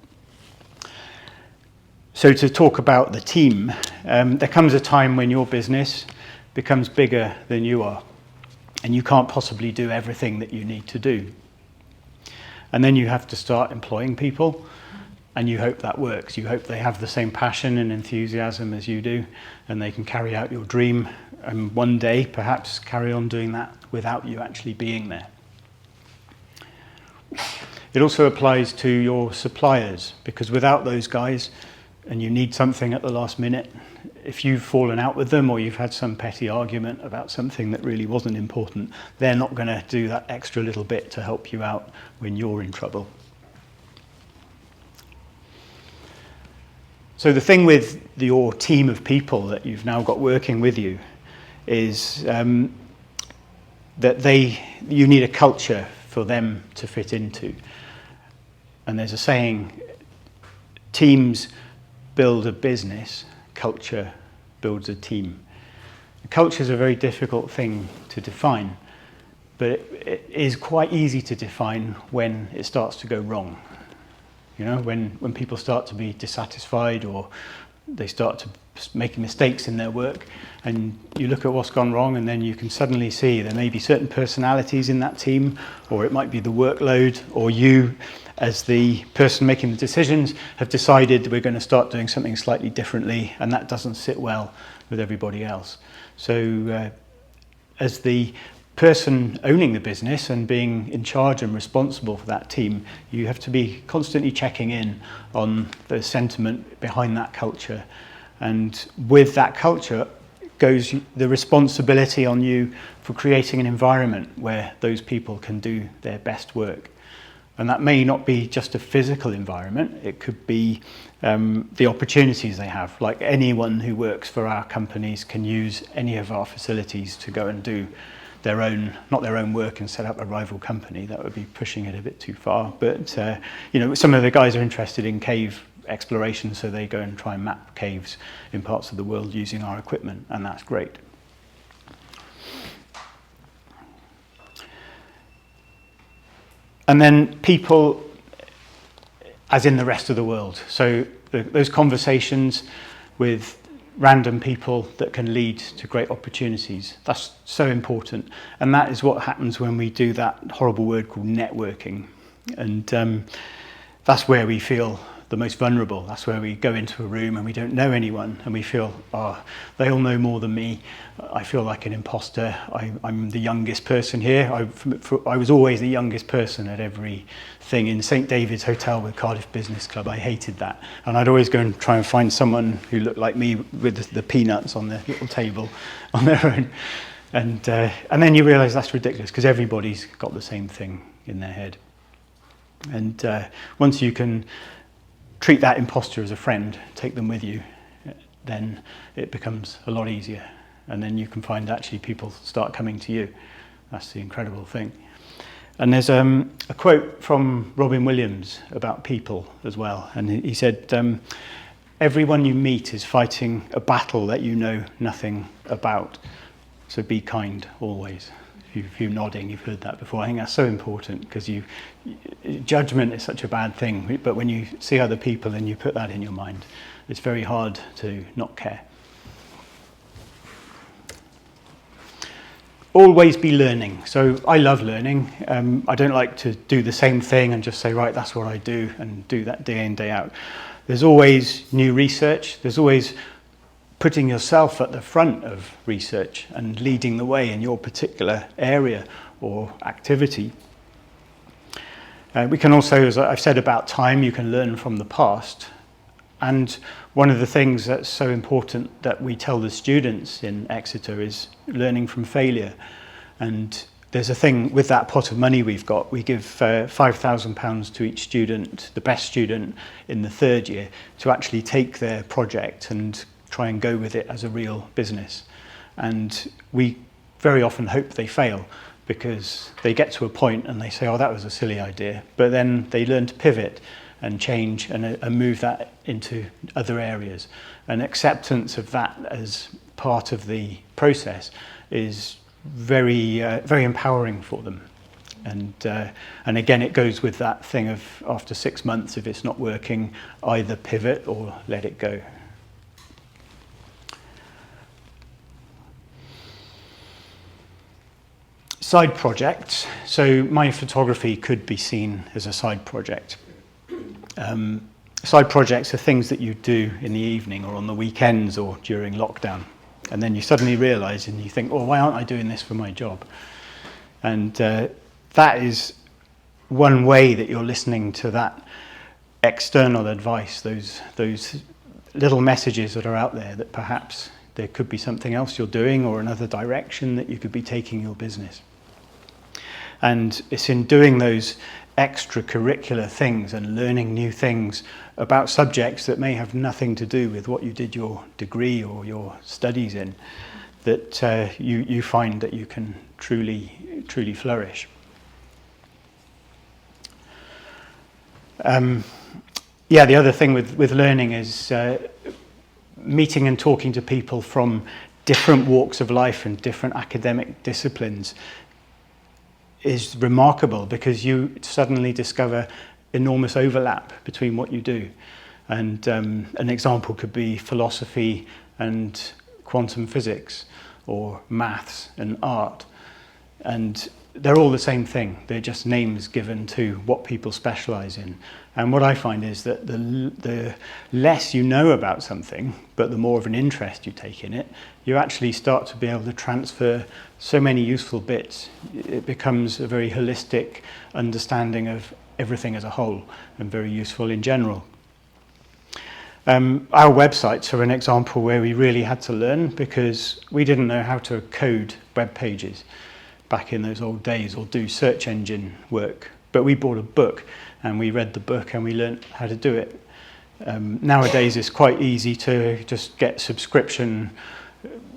So to talk about the team, there comes a time when your business becomes bigger than you are, and you can't possibly do everything that you need to do. And then you have to start employing people, and you hope that works. You hope they have the same passion and enthusiasm as you do, and they can carry out your dream, and one day perhaps carry on doing that without you actually being there. It also applies to your suppliers, because without those guys, and you need something at the last minute, if you've fallen out with them or you've had some petty argument about something that really wasn't important, they're not going to do that extra little bit to help you out when you're in trouble. So the thing with your team of people that you've now got working with you is that you need a culture for them to fit into. And there's a saying, teams build a business, culture builds a team. Culture is a very difficult thing to define, but it is quite easy to define when it starts to go wrong. You know, when people start to be dissatisfied or they start to make mistakes in their work, and you look at what's gone wrong, and then you can suddenly see there may be certain personalities in that team, or it might be the workload, or you as the person making the decisions have decided we're going to start doing something slightly differently, and that doesn't sit well with everybody else. So as the person owning the business and being in charge and responsible for that team, you have to be constantly checking in on the sentiment behind that culture. And with that culture goes the responsibility on you for creating an environment where those people can do their best work. And that may not be just a physical environment, it could be the opportunities they have. Like anyone who works for our companies can use any of our facilities to go and do their own, not their own work and set up a rival company. That would be pushing it a bit too far. But you know, some of the guys are interested in cave exploration, so they go and try and map caves in parts of the world using our equipment, and that's great. And then people, as in the rest of the world. So those conversations with random people that can lead to great opportunities. That's so important. And that is what happens when we do that horrible word called networking. And that's where we feel the most vulnerable. That's where we go into a room and we don't know anyone and we feel, oh, they all know more than me. I feel like an imposter. I'm the youngest person here. I was always the youngest person at every thing in St. David's Hotel with Cardiff Business Club. I hated that. And I'd always go and try and find someone who looked like me with the peanuts on the little table on their own. And then you realise that's ridiculous because everybody's got the same thing in their head. And once you can treat that imposter as a friend, take them with you, then it becomes a lot easier. And then you can find actually people start coming to you. That's the incredible thing. And there's a quote from Robin Williams about people as well. And he said, everyone you meet is fighting a battle that you know nothing about. So be kind always. If you're nodding, you've heard that before. I think that's so important because judgment is such a bad thing. But when you see other people and you put that in your mind, it's very hard to not care. Always be learning. So I love learning. I don't like to do the same thing and just say, right, that's what I do and do that day in, day out. There's always new research. There's always putting yourself at the front of research and leading the way in your particular area or activity. We can also, as I've said about time, you can learn from the past. And one of the things that's so important that we tell the students in Exeter is learning from failure. And there's a thing with that pot of money we've got, we give £5,000 to each student, the best student in the third year, to actually take their project and try and go with it as a real business. And we very often hope they fail because they get to a point and they say, oh, that was a silly idea. But then they learn to pivot and change and move that into other areas. And acceptance of that as part of the process is very, very empowering for them. And again, it goes with that thing of after 6 months, if it's not working, either pivot or let it go. Side projects. So my photography could be seen as a side project. Side projects are things that you do in the evening or on the weekends or during lockdown. And then you suddenly realise and you think, oh, why aren't I doing this for my job? And that is one way that you're listening to that external advice, those little messages that are out there that perhaps there could be something else you're doing or another direction that you could be taking your business. And it's in doing those extracurricular things and learning new things about subjects that may have nothing to do with what you did your degree or your studies in that you find that you can truly flourish. The other thing with learning is meeting and talking to people from different walks of life and different academic disciplines is remarkable because you suddenly discover enormous overlap between what you do. And an example could be philosophy and quantum physics or maths and art. And they're all the same thing. They're just names given to what people specialize in. And what I find is that the less you know about something, but the more of an interest you take in it, you actually start to be able to transfer so many useful bits. It becomes a very holistic understanding of everything as a whole and very useful in general. Our websites are an example where we really had to learn because we didn't know how to code web pages back in those old days or do search engine work. But we bought a book and we read the book and we learned how to do it. Nowadays it's quite easy to just get subscription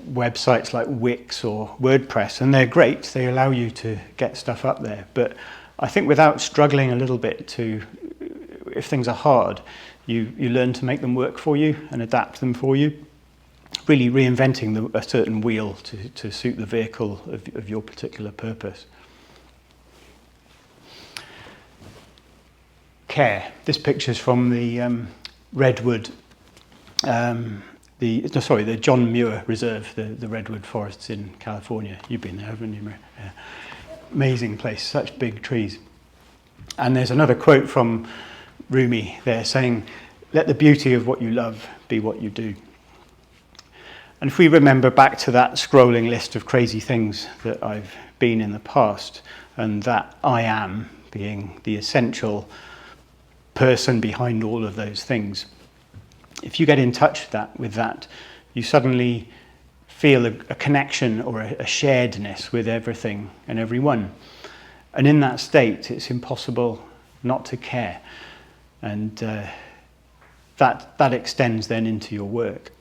websites like Wix or WordPress, and they're great. They allow you to get stuff up there. But I think without struggling a little bit to, if things are hard, you learn to make them work for you and adapt them for you, really reinventing a certain wheel to suit the vehicle of your particular purpose. Care. This picture's from the Redwood, the John Muir Reserve, the Redwood Forests in California. You've been there, haven't you, Maria? Yeah. Amazing place, such big trees. And there's another quote from Rumi there saying, "Let the beauty of what you love be what you do." And if we remember back to that scrolling list of crazy things that I've been in the past, and that I am being the essential person behind all of those things, if you get in touch with that, you suddenly feel a connection or a sharedness with everything and everyone. And in that state, it's impossible not to care. And that extends then into your work.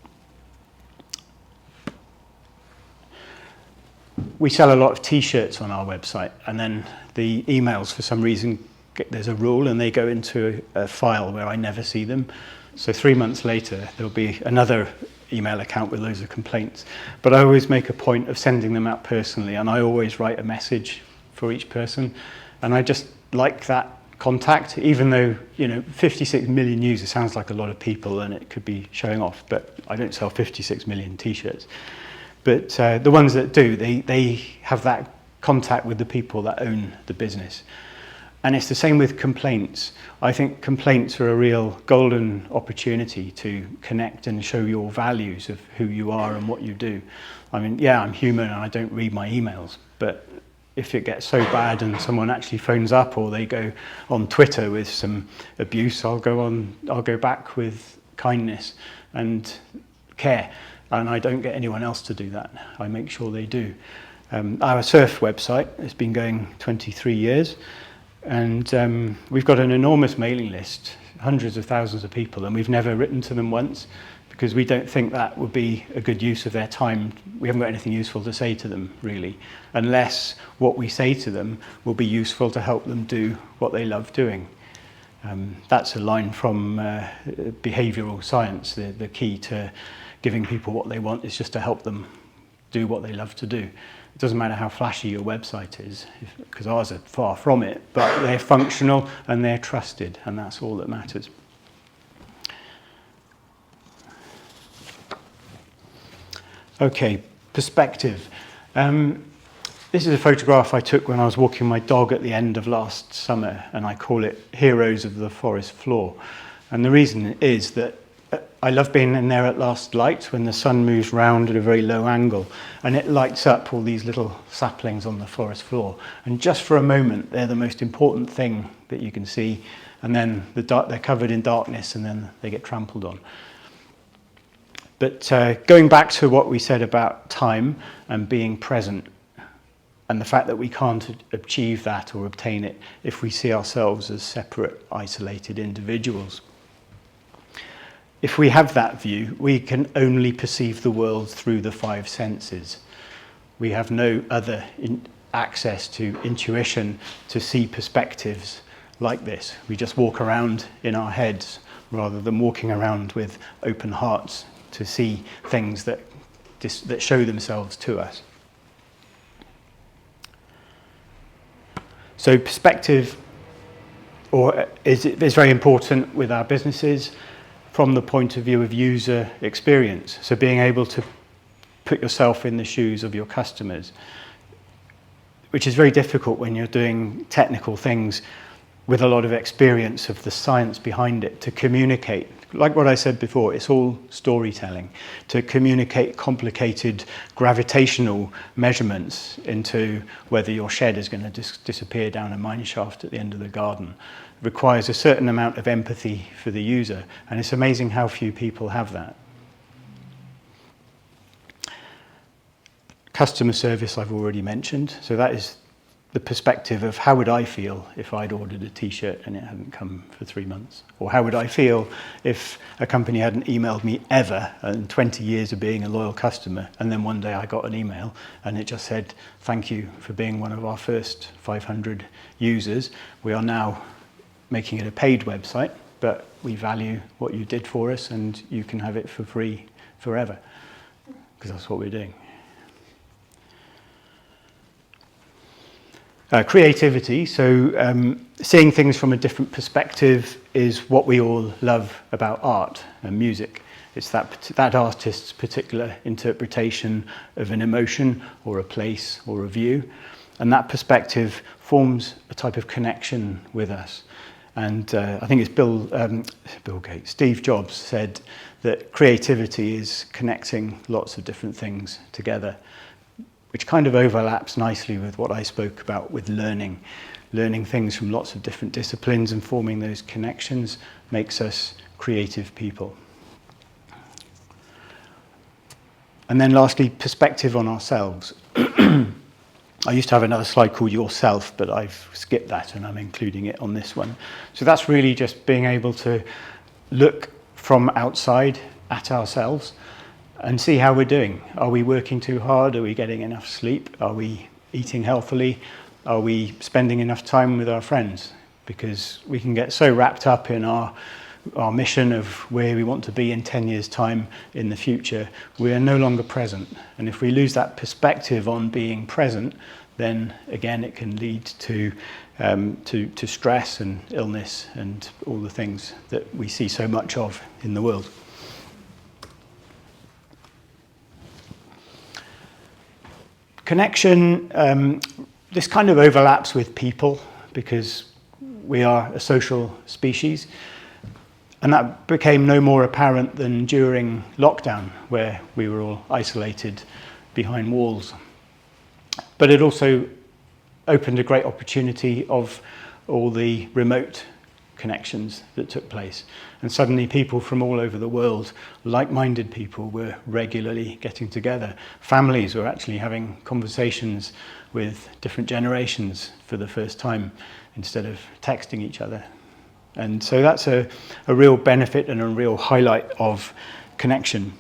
We sell a lot of t-shirts on our website, and then the emails, for some reason, there's a rule, and they go into a file where I never see them. So 3 months later, there'll be another email account with loads of complaints. But I always make a point of sending them out personally, and I always write a message for each person. And I just like that contact, even though, 56 million users sounds like a lot of people, and it could be showing off, but I don't sell 56 million t-shirts. But the ones that do, they have that contact with the people that own the business. And it's the same with complaints. I think complaints are a real golden opportunity to connect and show your values of who you are and what you do. I mean, yeah, I'm human and I don't read my emails, but if it gets so bad and someone actually phones up or they go on Twitter with some abuse, I'll go back with kindness and care. And I don't get anyone else to do that. I make sure they do. Our surf website has been going 23 years. And we've got an enormous mailing list, hundreds of thousands of people, and we've never written to them once because we don't think that would be a good use of their time. We haven't got anything useful to say to them, really, unless what we say to them will be useful to help them do what they love doing. That's a line from behavioural science. The key to giving people what they want is just to help them do what they love to do. It doesn't matter how flashy your website is, because ours are far from it, but they're functional and they're trusted, and that's all that matters. Okay, perspective. This is a photograph I took when I was walking my dog at the end of last summer, and I call it Heroes of the Forest Floor. And the reason is that I love being in there at last light when the sun moves round at a very low angle and it lights up all these little saplings on the forest floor. And just for a moment, they're the most important thing that you can see. And then they're covered in darkness and then they get trampled on. But going back to what we said about time and being present and the fact that we can't achieve that or obtain it if we see ourselves as separate, isolated individuals. If we have that view, we can only perceive the world through the five senses. We have no other access to intuition to see perspectives like this. We just walk around in our heads rather than walking around with open hearts to see things that show themselves to us. So perspective is very important with our businesses from the point of view of user experience. So being able to put yourself in the shoes of your customers, which is very difficult when you're doing technical things with a lot of experience of the science behind it, to communicate. Like what I said before, it's all storytelling. To communicate complicated gravitational measurements into whether your shed is going to disappear down a mine shaft at the end of the garden requires a certain amount of empathy for the user, and it's amazing how few people have that. Customer service I've already mentioned, so that is the perspective of how would I feel if I'd ordered a t-shirt and it hadn't come for 3 months? Or how would I feel if a company hadn't emailed me ever in 20 years of being a loyal customer, and then one day I got an email and it just said, thank you for being one of our first 500 users. We are now making it a paid website, but we value what you did for us and you can have it for free forever, because that's what we're doing. Creativity, so seeing things from a different perspective is what we all love about art and music. It's that artist's particular interpretation of an emotion or a place or a view, and that perspective forms a type of connection with us. And I think it's Steve Jobs said that creativity is connecting lots of different things together, which kind of overlaps nicely with what I spoke about with learning. Learning things from lots of different disciplines and forming those connections makes us creative people. And then lastly, perspective on ourselves. I used to have another slide called yourself, but I've skipped that and I'm including it on this one. So that's really just being able to look from outside at ourselves and see how we're doing. Are we working too hard? Are we getting enough sleep? Are we eating healthily? Are we spending enough time with our friends? Because we can get so wrapped up in our mission of where we want to be in 10 years' time in the future, we are no longer present. And if we lose that perspective on being present, then again it can lead to stress and illness and all the things that we see so much of in the world. Connection, this kind of overlaps with people because we are a social species, and that became no more apparent than during lockdown, where we were all isolated behind walls. But it also opened a great opportunity of all the remote connections that took place. And suddenly people from all over the world, like-minded people, were regularly getting together. Families were actually having conversations with different generations for the first time instead of texting each other. And so that's a real benefit and a real highlight of connection.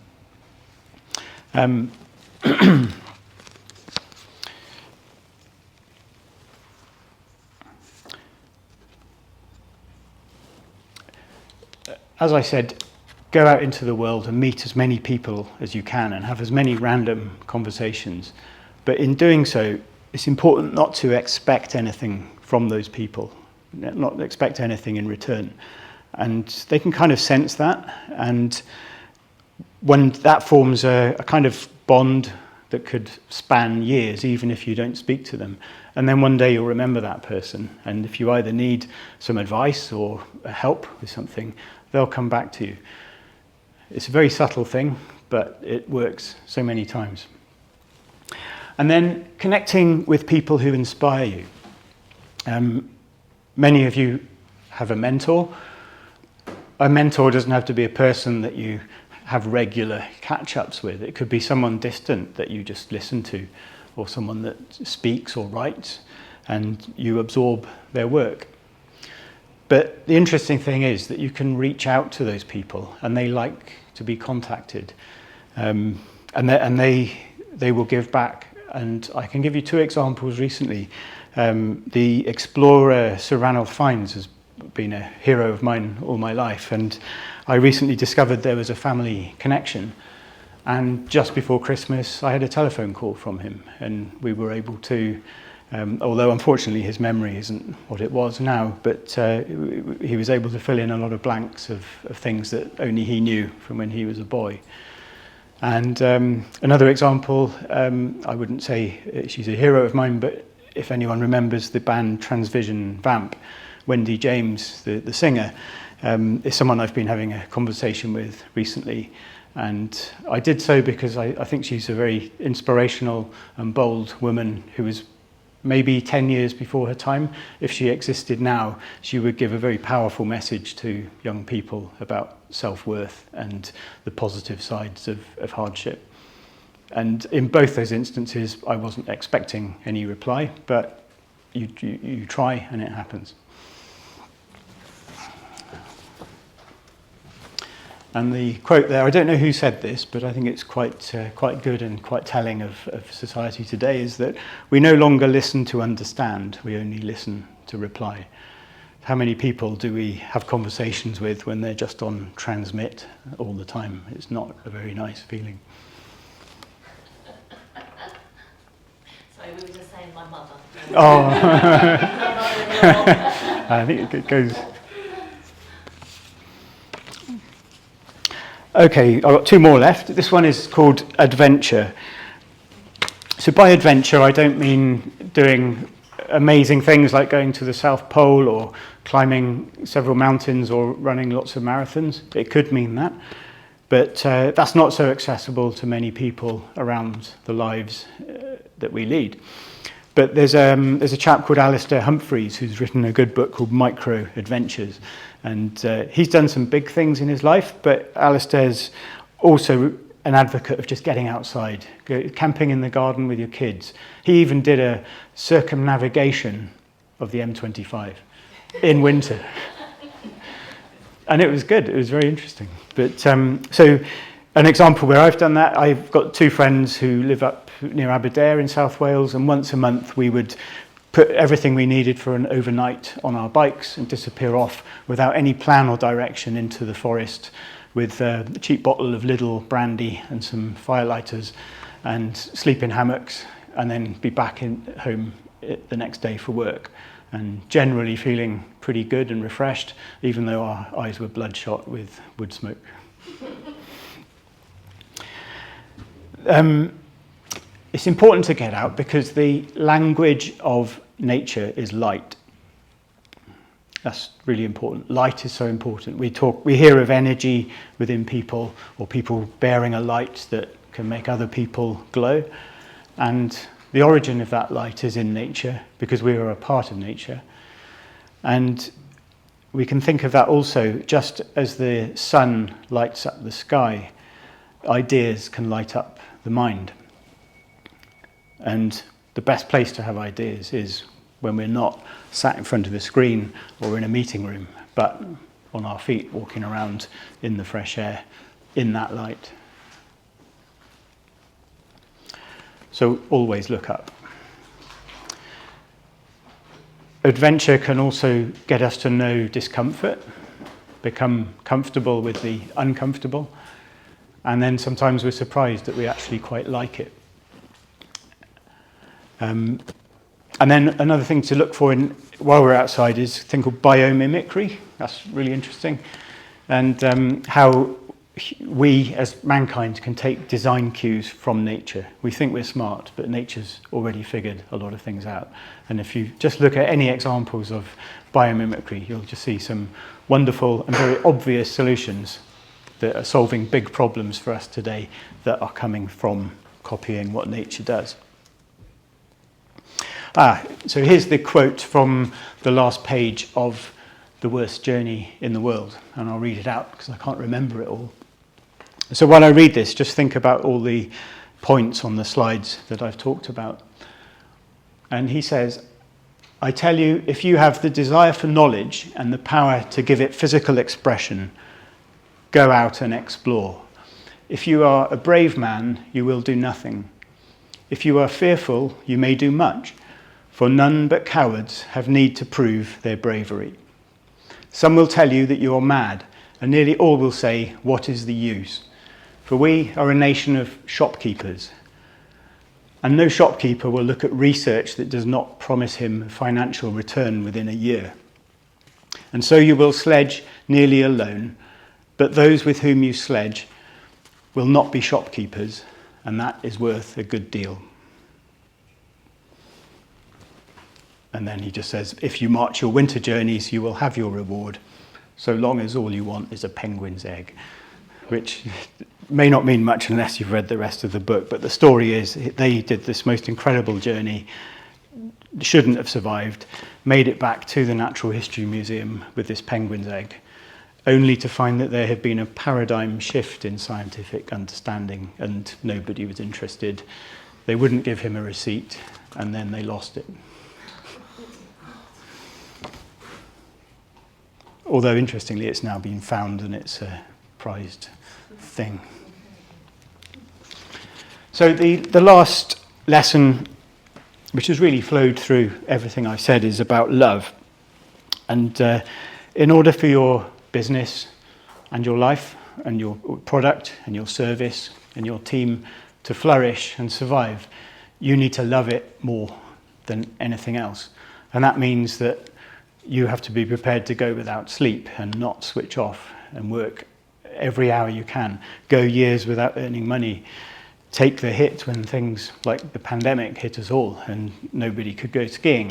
As I said, go out into the world and meet as many people as you can and have as many random conversations. But in doing so, it's important not to expect anything from those people, not expect anything in return. And they can kind of sense that. And when that forms a kind of bond that could span years, even if you don't speak to them. And then one day you'll remember that person. And if you either need some advice or help with something, they'll come back to you. It's a very subtle thing, but it works so many times. And then connecting with people who inspire you. Many of you have a mentor. A mentor doesn't have to be a person that you have regular catch-ups with. It could be someone distant that you just listen to, or someone that speaks or writes, and you absorb their work. But the interesting thing is that you can reach out to those people and they like to be contacted. And they will give back. And I can give you two examples recently. The explorer Sir Ranulph Fiennes has been a hero of mine all my life. And I recently discovered there was a family connection. And just before Christmas, I had a telephone call from him. And we were able to, although unfortunately his memory isn't what it was now, but he was able to fill in a lot of blanks of things that only he knew from when he was a boy. And another example, I wouldn't say she's a hero of mine, but if anyone remembers the band Transvision Vamp, Wendy James, the singer, is someone I've been having a conversation with recently. And I did so because I think she's a very inspirational and bold woman who was maybe 10 years before her time. If she existed now, she would give a very powerful message to young people about self-worth and the positive sides of hardship. And in both those instances, I wasn't expecting any reply, but you try and it happens. And the quote there, I don't know who said this, but I think it's quite good and quite telling of society today, is that we no longer listen to understand, we only listen to reply. How many people do we have conversations with when they're just on transmit all the time? It's not a very nice feeling. Sorry, we were just saying my mother. Oh, I think it goes... Okay, I've got two more left. This one is called adventure. So by adventure, I don't mean doing amazing things like going to the South Pole or climbing several mountains or running lots of marathons. It could mean that, but that's not so accessible to many people around the lives that we lead. But there's a chap called Alistair Humphreys who's written a good book called Micro Adventures. And he's done some big things in his life, but Alistair's also an advocate of just getting outside, camping in the garden with your kids. He even did a circumnavigation of the M25 in winter. And it was good, it was very interesting. But so an example where I've done that, I've got two friends who live up near Aberdare in South Wales, and once a month we would put everything we needed for an overnight on our bikes and disappear off without any plan or direction into the forest with a cheap bottle of Lidl brandy and some firelighters and sleep in hammocks and then be back home the next day for work, and generally feeling pretty good and refreshed, even though our eyes were bloodshot with wood smoke. It's important to get out because the language of nature is light. That's really important. Light is so important. We hear of energy within people, or people bearing a light that can make other people glow. And the origin of that light is in nature because we are a part of nature. And we can think of that also just as the sun lights up the sky, ideas can light up the mind. And the best place to have ideas is when we're not sat in front of a screen or in a meeting room, but on our feet, walking around in the fresh air, in that light. So always look up. Adventure can also get us to know discomfort, become comfortable with the uncomfortable, and then sometimes we're surprised that we actually quite like it. And then another thing to look for while we're outside is a thing called biomimicry. That's really interesting. And how we as mankind can take design cues from nature. We think we're smart, but nature's already figured a lot of things out. And if you just look at any examples of biomimicry, you'll just see some wonderful and very obvious solutions that are solving big problems for us today that are coming from copying what nature does. So here's the quote from the last page of The Worst Journey in the World, and I'll read it out because I can't remember it all. So while I read this, just think about all the points on the slides that I've talked about. And he says, I tell you, if you have the desire for knowledge and the power to give it physical expression, go out and explore. If you are a brave man, you will do nothing. If you are fearful, you may do much. For none but cowards have need to prove their bravery. Some will tell you that you are mad, and nearly all will say, what is the use? For we are a nation of shopkeepers, and no shopkeeper will look at research that does not promise him financial return within a year. And so you will sledge nearly alone, but those with whom you sledge will not be shopkeepers, and that is worth a good deal. And then he just says, if you march your winter journeys, you will have your reward, so long as all you want is a penguin's egg, which may not mean much unless you've read the rest of the book. But the story is they did this most incredible journey, shouldn't have survived, made it back to the Natural History Museum with this penguin's egg, only to find that there had been a paradigm shift in scientific understanding and nobody was interested. They wouldn't give him a receipt, and then they lost it. although interestingly it's now been found and it's a prized thing. So the last lesson, which has really flowed through everything I've said, is about love. And in order for your business and your life and your product and your service and your team to flourish and survive, you need to love it more than anything else. And that means that you have to be prepared to go without sleep and not switch off and work every hour you can, go years without earning money, take the hit when things like the pandemic hit us all and nobody could go skiing.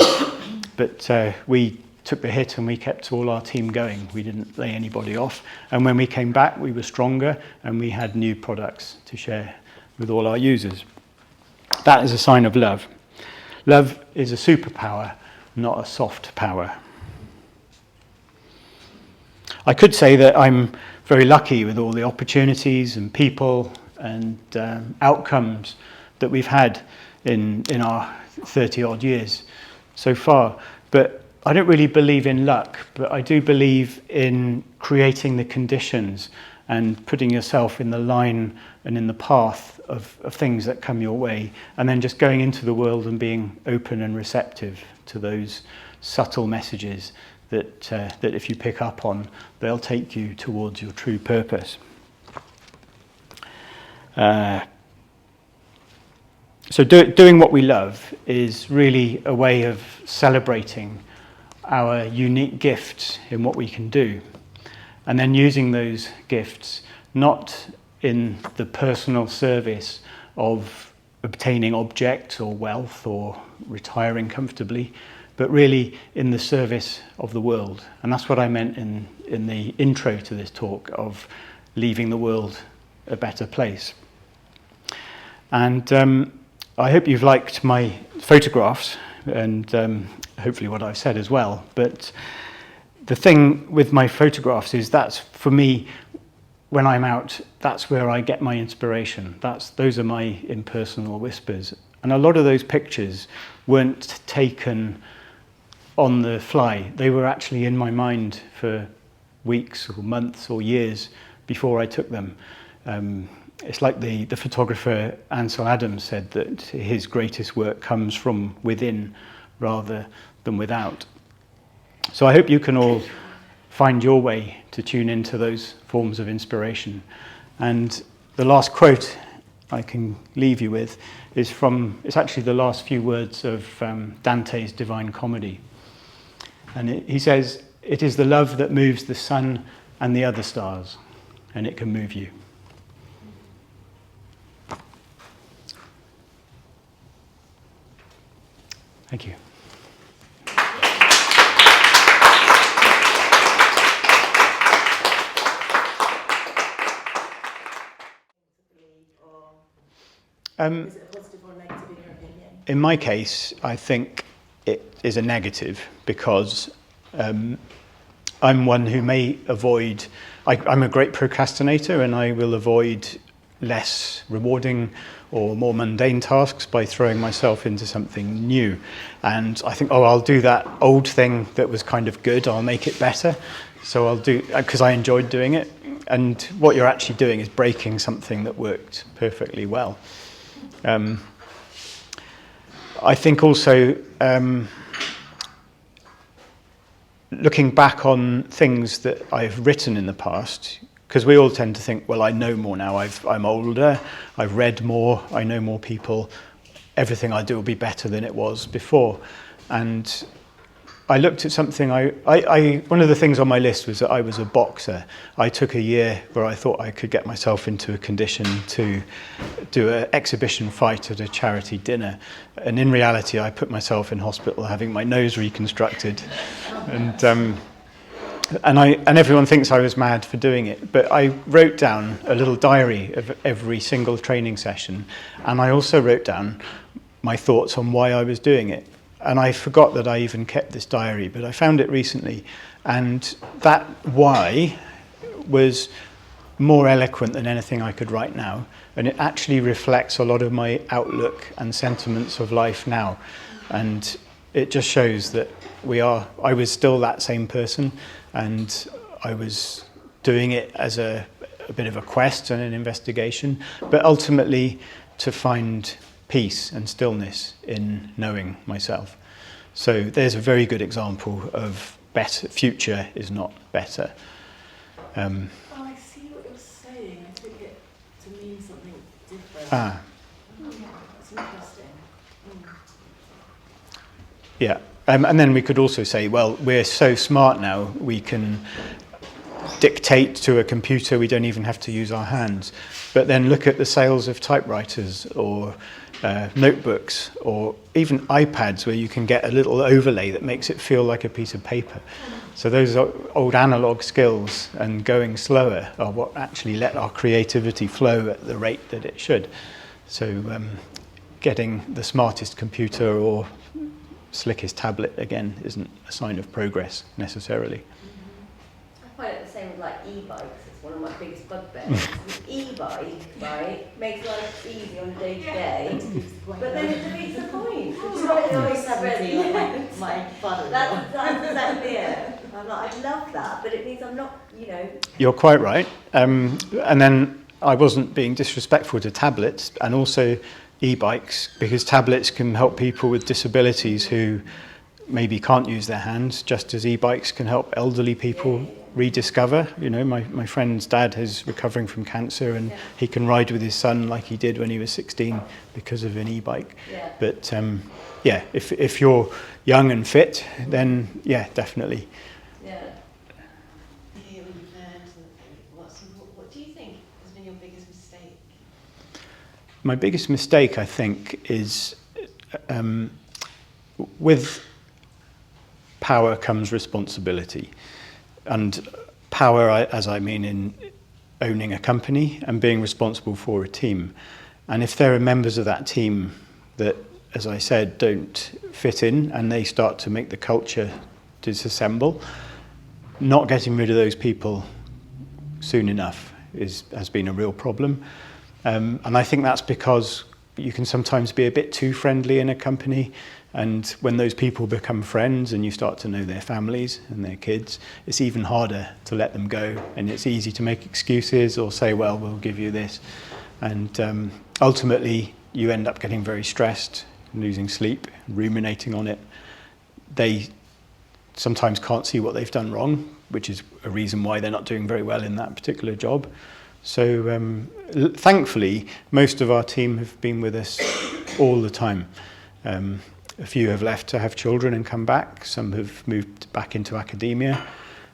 But we took the hit and we kept all our team going. We didn't lay anybody off. And when we came back, we were stronger and we had new products to share with all our users. That is a sign of love. Love is a superpower, not a soft power. I could say that I'm very lucky with all the opportunities and people and outcomes that we've had in our 30 odd years so far. But I don't really believe in luck, but I do believe in creating the conditions and putting yourself in the line and in the path of things that come your way, and then just going into the world and being open and receptive to those subtle messages that if you pick up on, they'll take you towards your true purpose. So doing what we love is really a way of celebrating our unique gifts in what we can do, and then using those gifts not in the personal service of obtaining objects or wealth or retiring comfortably, but really in the service of the world. And that's what I meant in the intro to this talk, of leaving the world a better place. And I hope you've liked my photographs and hopefully what I've said as well. But the thing with my photographs is that's, for me, when I'm out, that's where I get my inspiration. Those are my impersonal whispers. And a lot of those pictures weren't taken on the fly. They were actually in my mind for weeks or months or years before I took them. It's like the photographer Ansel Adams said that his greatest work comes from within rather than without. So I hope you can all find your way to tune into those forms of inspiration. And the last quote I can leave you with is it's actually the last few words of Dante's Divine Comedy. And he says, "It is the love that moves the sun and the other stars, and it can move you." Thank you. Is it a positive or negative in your opinion? In my case, I think it is a negative because I'm one who may avoid, I'm a great procrastinator and I will avoid less rewarding or more mundane tasks by throwing myself into something new. And I think, I'll do that old thing that was kind of good, I'll make it better. So I'll do, because I enjoyed doing it. And what you're actually doing is breaking something that worked perfectly well. I think also looking back on things that I've written in the past, because we all tend to think, well, I know more now, I'm older, I've read more, I know more people, everything I do will be better than it was before. And I looked at something, one of the things on my list was that I was a boxer. I took a year where I thought I could get myself into a condition to do an exhibition fight at a charity dinner. And in reality, I put myself in hospital having my nose reconstructed. And everyone thinks I was mad for doing it. But I wrote down a little diary of every single training session. And I also wrote down my thoughts on why I was doing it. And I forgot that I even kept this diary, but I found it recently. And that why was more eloquent than anything I could write now. And it actually reflects a lot of my outlook and sentiments of life now. And it just shows that I was still that same person, and I was doing it as a bit of a quest and an investigation, but ultimately to find peace and stillness in knowing myself. So there's a very good example of future is not better. Oh, I see what you're saying. I took it to mean something different. Ah, Oh, that's interesting. yeah. And then we could also say, well, we're so smart now, we can dictate to a computer, we don't even have to use our hands. But then look at the sales of typewriters or notebooks or even iPads, where you can get a little overlay that makes it feel like a piece of paper. So those old analog skills and going slower are what actually let our creativity flow at the rate that it should. So getting the smartest computer or slickest tablet, again, isn't a sign of progress necessarily. I find it the same with like e-bikes. It's one of my biggest bugbears. The e-bike, right, makes life easy on a day-to-day, but then it defeats the point. It's not always ready. My father. That's exactly it. I'm like, I love that, but it means I'm not, You're quite right. And then I wasn't being disrespectful to tablets and also e-bikes, because tablets can help people with disabilities who maybe can't use their hands, just as e-bikes can help elderly people rediscover. My friend's dad is recovering from cancer, and he can ride with his son like he did when he was 16 because of an e-bike. Yeah. But if you're young and fit, then definitely. Yeah. What do you think has been your biggest mistake? My biggest mistake, I think, is with power comes responsibility. And power, as I mean in owning a company and being responsible for a team. And if there are members of that team that, as I said, don't fit in and they start to make the culture disassemble, not getting rid of those people soon enough has been a real problem. And I think that's because you can sometimes be a bit too friendly in a company, and when those people become friends and you start to know their families and their kids, it's even harder to let them go, and it's easy to make excuses or say, well, we'll give you this. And ultimately, you end up getting very stressed, losing sleep, ruminating on it. They sometimes can't see what they've done wrong, which is a reason why they're not doing very well in that particular job. So thankfully, most of our team have been with us all the time. A few have left to have children and come back. Some have moved back into academia.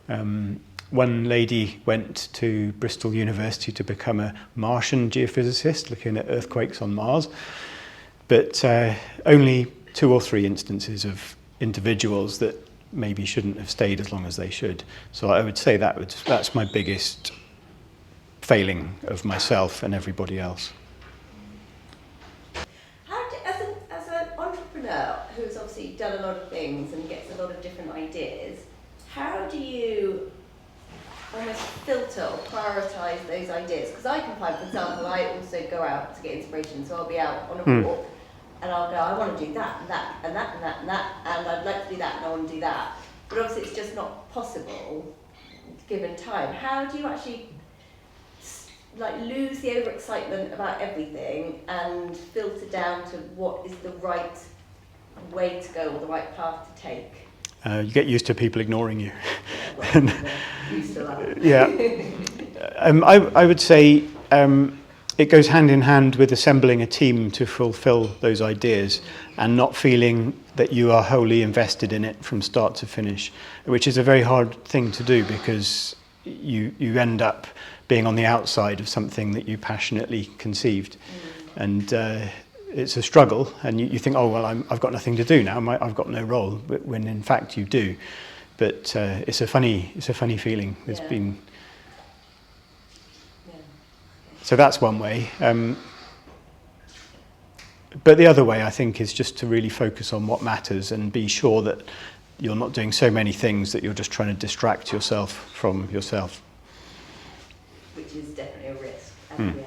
One lady went to Bristol University to become a Martian geophysicist, looking at earthquakes on Mars. But only 2 or 3 instances of individuals that maybe shouldn't have stayed as long as they should. So I would say that's my biggest failing of myself and everybody else. As an entrepreneur who's obviously done a lot of things and gets a lot of different ideas, how do you almost filter or prioritise those ideas? Because I can find, for example, I also go out to get inspiration, so I'll be out on a walk and I'll go, I want to do that and that and that and that and that, and I'd like to do that and I want to do that. But obviously it's just not possible given time. How do you actually lose the overexcitement about everything and filter down to what is the right way to go or the right path to take? You get used to people ignoring you. Used to that. Yeah. I would say it goes hand in hand with assembling a team to fulfill those ideas and not feeling that you are wholly invested in it from start to finish, which is a very hard thing to do because you end up being on the outside of something that you passionately conceived. And it's a struggle, and you think, oh, well, I've got nothing to do now, I've got no role, but when in fact you do. But it's a funny feeling. There's been... So that's one way. But the other way, I think, is just to really focus on what matters and be sure that you're not doing so many things that you're just trying to distract yourself from yourself. Which is definitely a risk, and